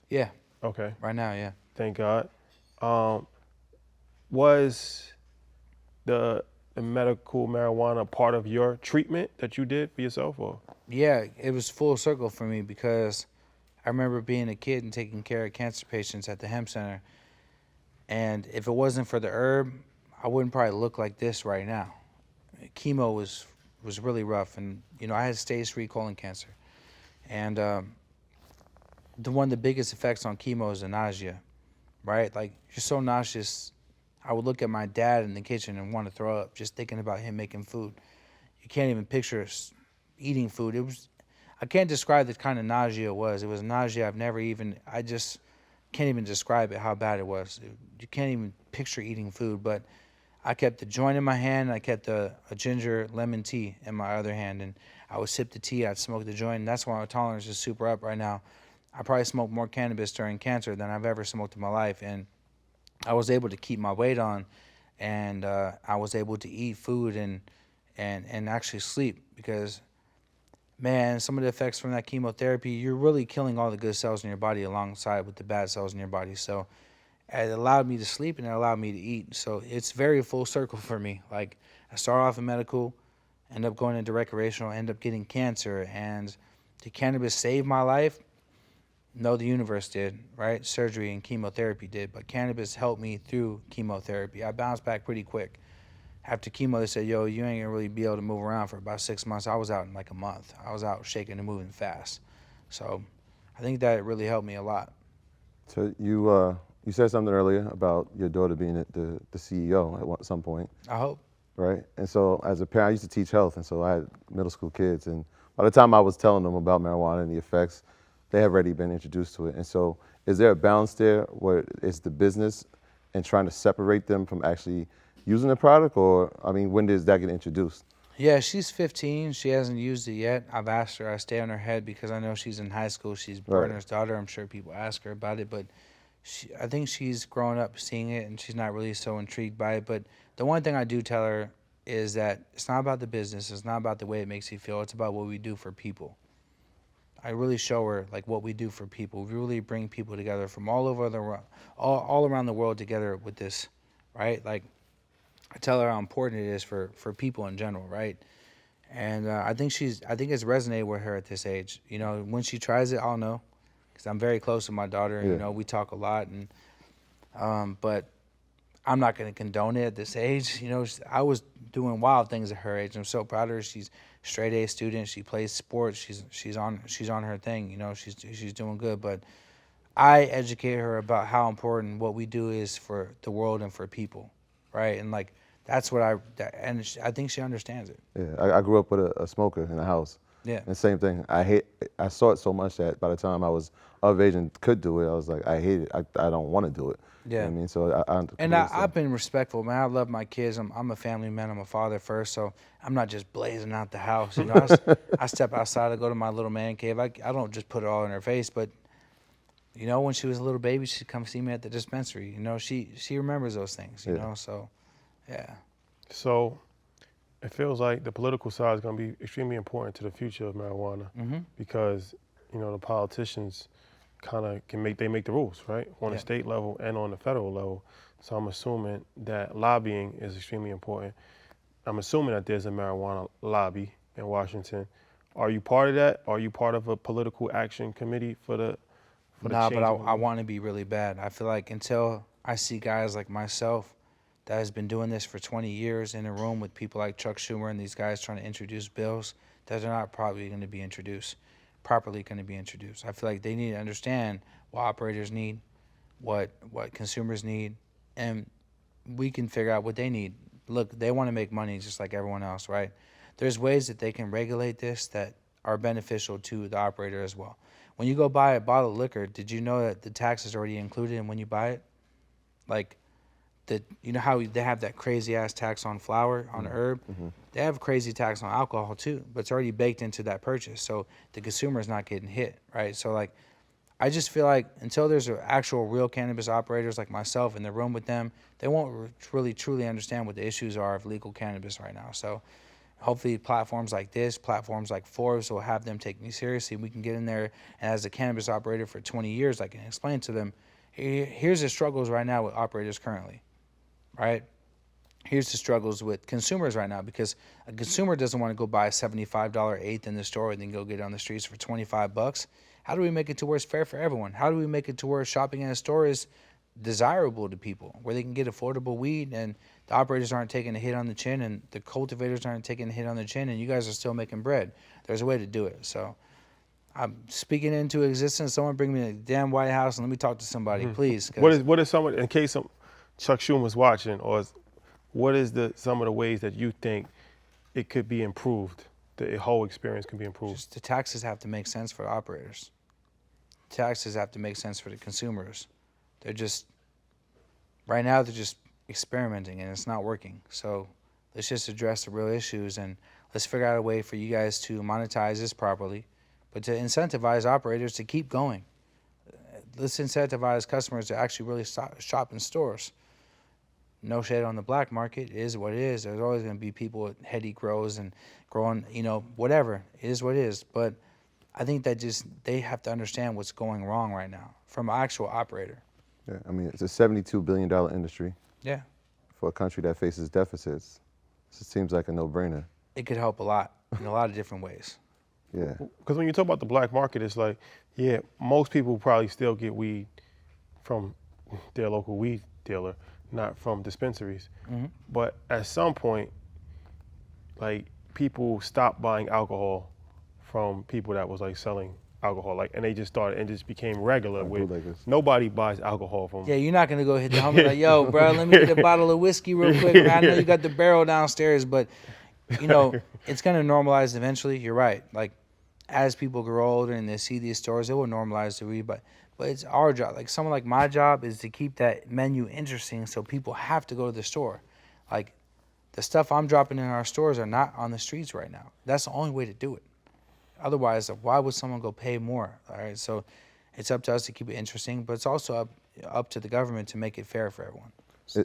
Yeah, Okay. right now, yeah. Thank God. Was the medical marijuana part of your treatment that you did for yourself, or? Yeah, it was full circle for me, because I remember being a kid and taking care of cancer patients at the hemp center. And if it wasn't for the herb, I wouldn't probably look like this right now. Chemo was really rough, and you know, I had stage 3 colon cancer. And one of the biggest effects on chemo is the nausea, right? Like, you're so nauseous. I would look at my dad in the kitchen and want to throw up just thinking about him making food. You can't even picture eating food. I can't describe the kind of nausea it was. It was nausea I just can't even describe it, how bad it was. You can't even picture eating food. But I kept the joint in my hand, and I kept a ginger lemon tea in my other hand, and I would sip the tea, I'd smoke the joint, and that's why my tolerance is super up right now. I probably smoked more cannabis during cancer than I've ever smoked in my life, and I was able to keep my weight on, and I was able to eat food and actually sleep, because, man, some of the effects from that chemotherapy, you're really killing all the good cells in your body alongside with the bad cells in your body. So it allowed me to sleep and it allowed me to eat. So it's very full circle for me. Like, I started off in medical, end up going into recreational, end up getting cancer, and did cannabis save my life? No, the universe did, right? Surgery and chemotherapy did, but cannabis helped me through chemotherapy. I bounced back pretty quick. After chemo, they said, yo, you ain't gonna really be able to move around for about 6 months. I was out in like a month. I was out shaking and moving fast. So I think that really helped me a lot. So you said something earlier about your daughter being the CEO at some point, I hope. right? And so as a parent, I used to teach health, and so I had middle school kids, and by the time I was telling them about marijuana and the effects, they have already been introduced to it. And so is there a balance there where it's the business and trying to separate them from actually using the product, or, I mean, when does that get introduced? Yeah, she's 15. She hasn't used it yet. I've asked her. I stay on her head because I know she's in high school. She's Berner's daughter. I'm sure people ask her about it, but I think she's grown up seeing it, and she's not really so intrigued by it. But the one thing I do tell her is that it's not about the business. It's not about the way it makes you feel. It's about what we do for people. I really show her like what we do for people. We really bring people together from all over all around the world together with this, right? Like, I tell her how important it is for people in general, right? And I think it's resonated with her at this age. You know, when she tries it, I'll know, because I'm very close with my daughter. And, Yeah. you know, we talk a lot, and But I'm not going to condone it at this age. You know, I was doing wild things at her age. I'm so proud of her. She's straight A student. She plays sports. She's on her thing. You know, she's doing good. But I educate her about how important what we do is for the world and for people, right? And like that's what and I think she understands it. Yeah, I grew up with a smoker in the house. Yeah. And same thing. I saw it so much that by the time I was of age and could do it, I was like, I hate it. I don't want to do it. Yeah. You know what I mean? So And I've been respectful, man. I love my kids. I'm a family man. I'm a father first, so I'm not just blazing out the house. You know, I step outside. I go to my little man cave. I don't just put it all in her face, but you know, when she was a little baby, she'd come see me at the dispensary. You know, she remembers those things. You know, so yeah. So it feels like the political side is going to be extremely important to the future of marijuana because, you know, the politicians kind of make the rules, right? On the state level and on the federal level. So I'm assuming that lobbying is extremely important. I'm assuming that there's a marijuana lobby in Washington. Are you part of that? Are you part of a political action committee for the Nah, change? but I want to be really bad. I feel like until I see guys like myself that has been doing this for 20 years in a room with people like Chuck Schumer and these guys trying to introduce bills that are not probably going to be properly going to be introduced. I feel like they need to understand what operators need, what consumers need, and we can figure out what they need. Look, they want to make money just like everyone else, right? There's ways that they can regulate this that are beneficial to the operator as well. When you go buy a bottle of liquor, did you know that the tax is already included in when you buy it? Like, you know how they have that crazy ass tax on flour, on herb? They have crazy tax on alcohol too, but it's already baked into that purchase. So the consumer is not getting hit, right? So like, I just feel like until there's actual real cannabis operators like myself in the room with them, they won't really truly understand what the issues are of legal cannabis right now. So hopefully platforms like this, platforms like Forbes will have them take me seriously. We can get in there, and as a cannabis operator for 20 years, I can explain to them, here's the struggles right now with operators currently, right? Here's the struggles with consumers right now, because a consumer doesn't want to go buy a $75 eighth in the store and then go get it on the streets for $25. How do we make it to where it's fair for everyone? How do we make it to where shopping in a store is desirable to people, where they can get affordable weed and the operators aren't taking a hit on the chin and the cultivators aren't taking a hit on the chin and you guys are still making bread? There's a way to do it. So I'm speaking into existence. Someone bring me to the damn White House and let me talk to somebody, please. What is someone, in case Chuck Schumer's watching, or what is some of the ways that you think it could be improved, the whole experience can be improved? Just the taxes have to make sense for the operators. Taxes have to make sense for the consumers. Right now they're just experimenting and it's not working. So let's just address the real issues and let's figure out a way for you guys to monetize this properly, but to incentivize operators to keep going. Let's incentivize customers to actually really shop in stores. No shade on the black market. It is what it is. There's always going to be people with heady grows and growing, whatever. It is what it is. But I think that they have to understand what's going wrong right now from an actual operator. Yeah, I mean, it's a $72 billion industry. Yeah. For a country that faces deficits. It seems like a no-brainer. It could help a lot in a lot of different ways. Yeah. Because when you talk about the black market, it's like, yeah, most people probably still get weed from their local weed dealer, not from dispensaries. But at some point, like, people stopped buying alcohol from people that was like selling alcohol, and they just started and just became regular with nobody buys alcohol from. Yeah, you're not gonna go hit the homie like, yo, bro, let me get a bottle of whiskey real quick. Man, I know you got the barrel downstairs, but it's gonna normalize eventually. You're right. Like, as people grow older and they see these stores, it will normalize the weed. But it's our job. Like, someone like my job is to keep that menu interesting, so people have to go to the store. Like, the stuff I'm dropping in our stores are not on the streets right now. That's the only way to do it. Otherwise, why would someone go pay more? All right, so it's up to us to keep it interesting, but it's also up to the government to make it fair for everyone.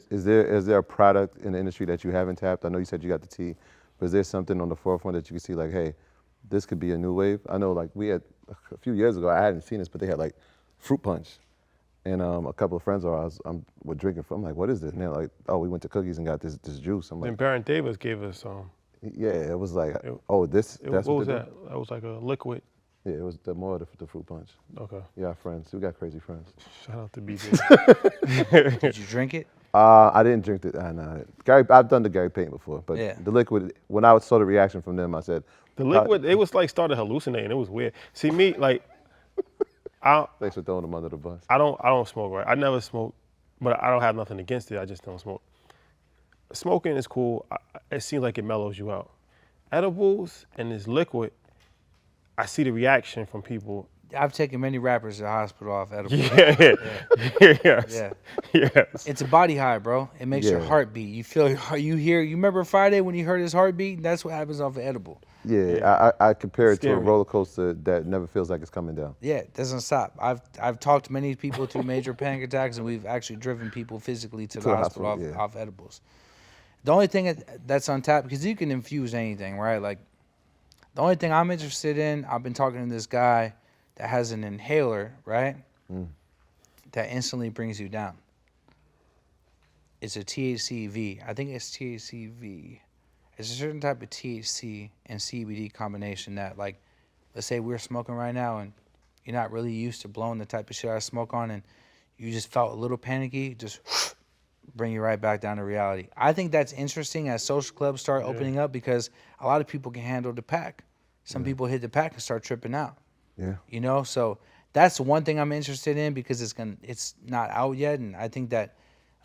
Is there a product in the industry that you haven't tapped? I know you said you got the tea, but is there something on the forefront that you can see like, hey, this could be a new wave? I know, like, we had a few years ago, I hadn't seen this, but they had like fruit punch, and a couple of friends of ours were drinking from. I'm like, what is this? And they're like, oh, we went to Cookies and got this juice. I'm like, And Baron Davis gave us yeah, it was like, what that's was that? That was like a liquid Yeah, it was more the fruit punch. Okay. Yeah, our friends. We got crazy friends. Shout out to BJ. Did you drink it? I didn't drink the. Nah. I've done the Gary Payton before, but Yeah. the liquid. When I saw the reaction from them, I said, The liquid, it was like started hallucinating. It was weird. See me, like, "Thanks for throwing them under the bus." I don't smoke, right? I never smoke, but I don't have nothing against it. I just don't smoke. Smoking is cool. It seems like it mellows you out. Edibles and this liquid, I see the reaction from people. I've taken many rappers to the hospital off edibles. Yeah. Yes. Yeah. Yes. It's a body high, bro. It makes your Yeah. heart beat. You feel, you hear, you remember Friday when you heard his heartbeat? That's what happens off an edible. Yeah, I compare it to a Scary. roller coaster that never feels like it's coming down. Yeah, it doesn't stop. I've talked to many people through major panic attacks, and we've actually driven people physically to the hospital off edibles. The only thing that's untapped, because you can infuse anything, right? Like, the only thing I'm interested in, I've been talking to this guy that has an inhaler, right? That instantly brings you down. It's a THCV. I think it's THCV. It's a certain type of THC and CBD combination that, like, let's say we're smoking right now and you're not really used to blowing the type of shit I smoke on, and you just felt a little panicky, just bring you right back down to reality. I think that's interesting as social clubs start opening up, because a lot of people can handle the pack. Some people hit the pack and start tripping out. Yeah. You know, so that's one thing I'm interested in, because it's not out yet, and I think that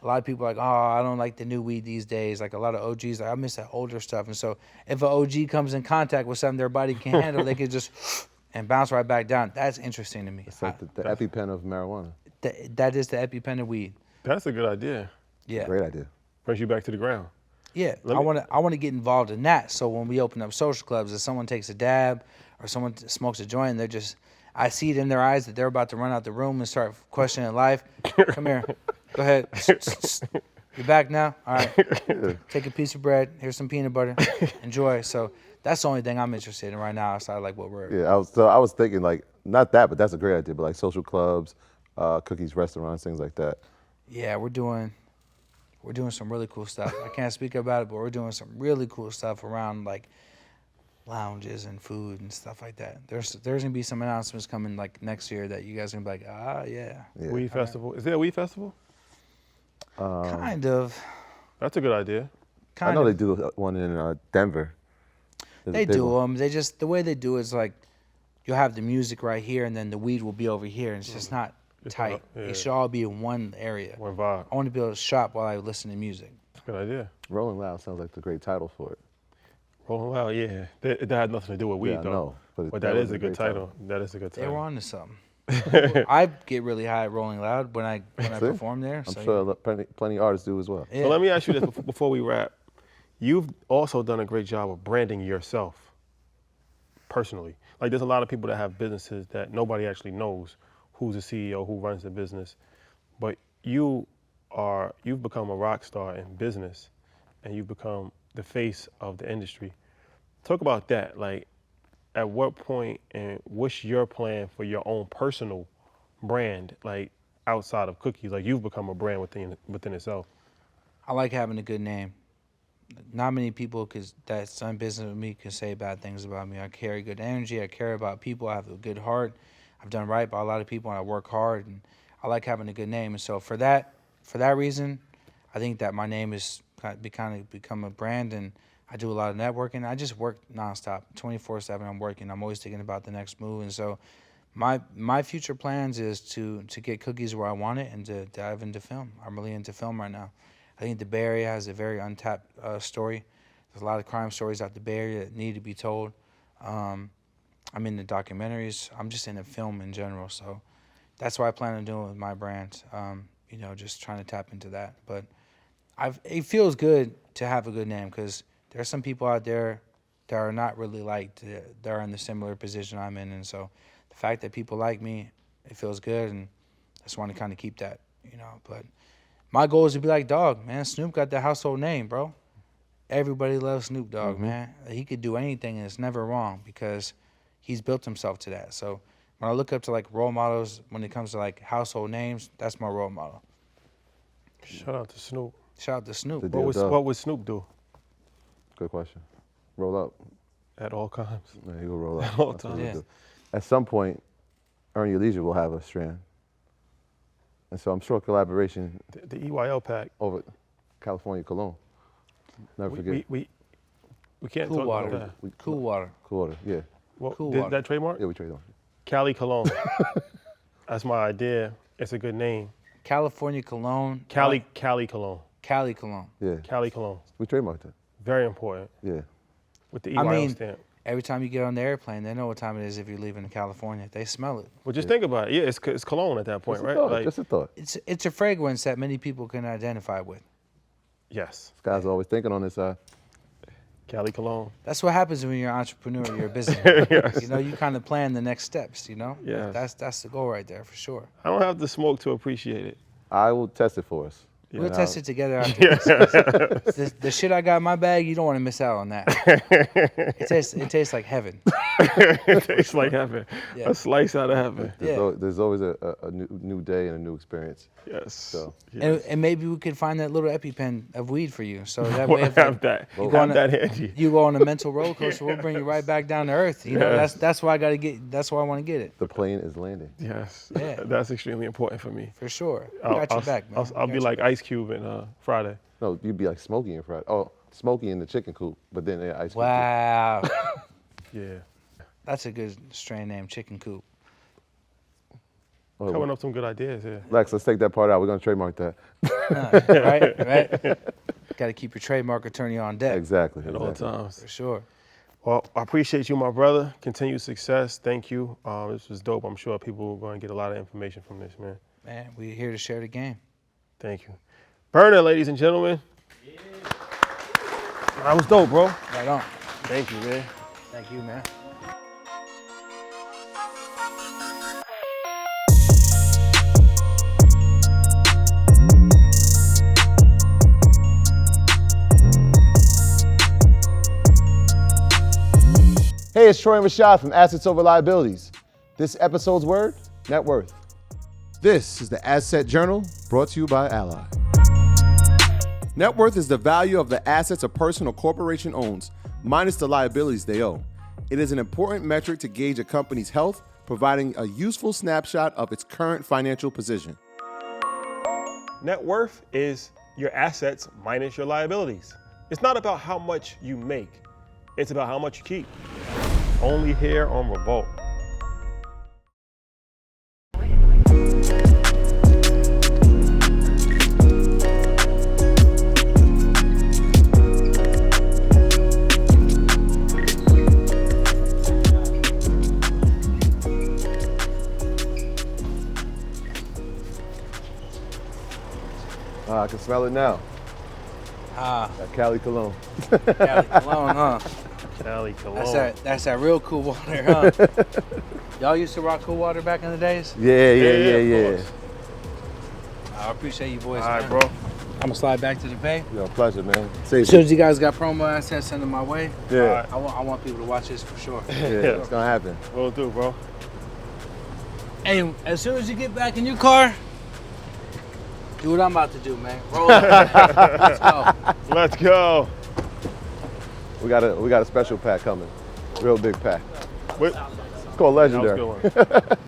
a lot of people are like, oh, I don't like the new weed these days. Like, a lot of OGs, like, I miss that older stuff. And so if an OG comes in contact with something their body can't handle, they could just and bounce right back down. That's interesting to me. It's like the EpiPen of marijuana. That is the EpiPen of weed. That's a good idea. Yeah. Great idea. Brings you back to the ground. Yeah, I want to get involved in that. So when we open up social clubs, if someone takes a dab or someone smokes a joint, they're just, I see it in their eyes that they're about to run out the room and start questioning life. Come here, go ahead. You're back now. All right, take a piece of bread. Here's some peanut butter. Enjoy. So that's the only thing I'm interested in right now, outside of like what we're. Yeah, I was thinking like not that, but that's a great idea. But like social clubs, cookies, restaurants, things like that. Yeah, we're doing some really cool stuff. I can't speak about it, but we're doing some really cool stuff around like lounges and food and stuff like that. There's gonna be some announcements coming like next year that you guys are gonna be like, yeah. Weed festival. Is there a weed festival? Kind of. That's a good idea. I know they do one in Denver. They do them. They just, the way they do it is like, you'll have the music right here and then the weed will be over here, and it's just not tight. It should all be in one area. One vibe. I want to be able to shop while I listen to music. That's a good idea. Rolling Loud sounds like the great title for it. Rolling Loud, yeah. That had nothing to do with weed, Yeah, I though. know, but But that that was is a a good great title. That is a good They title. were on to something. I get really high at Rolling Loud when I perform there. I'm so sure plenty of artists do as well. yeah. So let me ask you this before we wrap. You've also done a great job of branding yourself personally. Like, there's a lot of people that have businesses that nobody actually knows who's the CEO, who runs the business. But you've become a rock star in business, and you've become the face of the industry. Talk about that. Like, at what point and what's your plan for your own personal brand, like outside of cookies? Like, you've become a brand within itself. I like having a good name. Not many people that's done business with me can say bad things about me. I carry good energy. I care about people. I have a good heart. I've done right by a lot of people, and I work hard, and I like having a good name. And so for that reason, I think that my name is become a brand, and I do a lot of networking. I just work nonstop, 24/7. I'm working. I'm always thinking about the next move. And so my future plans is to get cookies where I want it and to dive into film. I'm really into film right now. I think the Bay Area has a very untapped story. There's a lot of crime stories out the Bay Area that need to be told. I'm in the documentaries. I'm just into film in general. So that's what I plan on doing with my brand. Just trying to tap into that. But it feels good to have a good name, because there are some people out there that are not really liked. They're in the similar position I'm in. And so the fact that people like me, it feels good. And I just want to kind of keep that, But my goal is to be like Dog, man. Snoop got the household name, bro. Everybody loves Snoop Dogg, man. He could do anything, and it's never wrong, because he's built himself to that. So when I look up to like role models, when it comes to like household names, that's my role model. Shout out to Snoop. Shout out to Snoop. What would Snoop do? Good question. Roll up. At all times. Yeah, he will roll up. At all That's what times. he Yeah. do. at some point, Earn Your Leisure will have a strand. And so I'm sure collaboration The EYL pack. over California Cologne. Never forget. We can't Cool talk water. about that. Cool water. Cool water, yeah. Well, Cool did water. that trademark? Yeah, we trade on. Cali Cologne. That's my idea. It's a good name. California Cologne. Cali Cologne. Cali Cologne. Yeah, Cali Cologne. we trademarked it. Very important. Yeah. With the I EYL mean, stamp. every time you get on the airplane, they know what time it is if you're leaving California. They smell it. Well, just think about it. Yeah, it's cologne at that point, Just a right? thought, Like, just a thought. It's a fragrance that many people can identify with. yes, This guy's always thinking on this side. Cali Cologne. That's what happens when you're an entrepreneur, you're a businessman. Yes. You know, you kind of plan the next steps, you know? Yes. That's the goal right there for sure. I don't have to smoke to appreciate it. I will test it for us. We'll And test I'll- it together after this. The shit I got in my bag, you don't want to miss out on that. It tastes like heaven. It tastes like heaven. Yeah. A slice out of heaven. There's, Yeah. there's always a new day and a new experience. Yes. So- Yes. And maybe we could find that little EpiPen of weed for you. So that We'll way, if have that. you Have go on a- that handy. you go on a mental roller coaster, we'll bring you right back down to earth. You know, Yes. that's why I gotta get. That's why I want to get it The plane is landing. Yes. Yeah. That's extremely important for me. for sure. I got your back, man. I'll I be got like your Ice Cube in Friday. No, you'd be like Smokey in Friday. Oh, Smokey in the chicken coop, but then ice cream. Wow, Yeah. that's a good strain name, Chicken Coop. Oh, Coming up some good ideas here. Lex, let's take that part out. We're gonna trademark that. Right. Got to keep your trademark attorney on deck Exactly. At all exactly. times. for sure. Well, I appreciate you, my brother. Continued success. Thank you. This was dope. I'm sure people are going to get a lot of information from this, man. Man, we're here to share the game. Thank you. Berner, ladies and gentlemen. That was dope, bro. Right on. Thank you, man. Thank you, man. Hey, it's Troy and Rashad from Assets Over Liabilities. This episode's word, net worth. This is the Asset Journal, brought to you by Ally. Net worth is the value of the assets a person or corporation owns, minus the liabilities they owe. It is an important metric to gauge a company's health, providing a useful snapshot of its current financial position. Net worth is your assets minus your liabilities. It's not about how much you make. It's about how much you keep. Only here on Revolt. I can smell it now. Ah, That Cali Cologne. Cali Cologne, huh? Cali Cologne. That's that real cool water, huh? Y'all used to rock cool water back in the days? Yeah. of course. I appreciate you boys, All right, man. bro. I'm gonna slide back to the bay. Yo, pleasure, man. Safe. As soon as you guys got promo assets, send them my way. Yeah, I want people to watch this for sure. yeah, it's gonna happen. Will do, bro. Hey, as soon as you get back in your car, do what I'm about to do, man. Roll up. Let's go. Let's go. We got a special pack coming. Real big pack. Wait, It's called that was a Legendary. good one.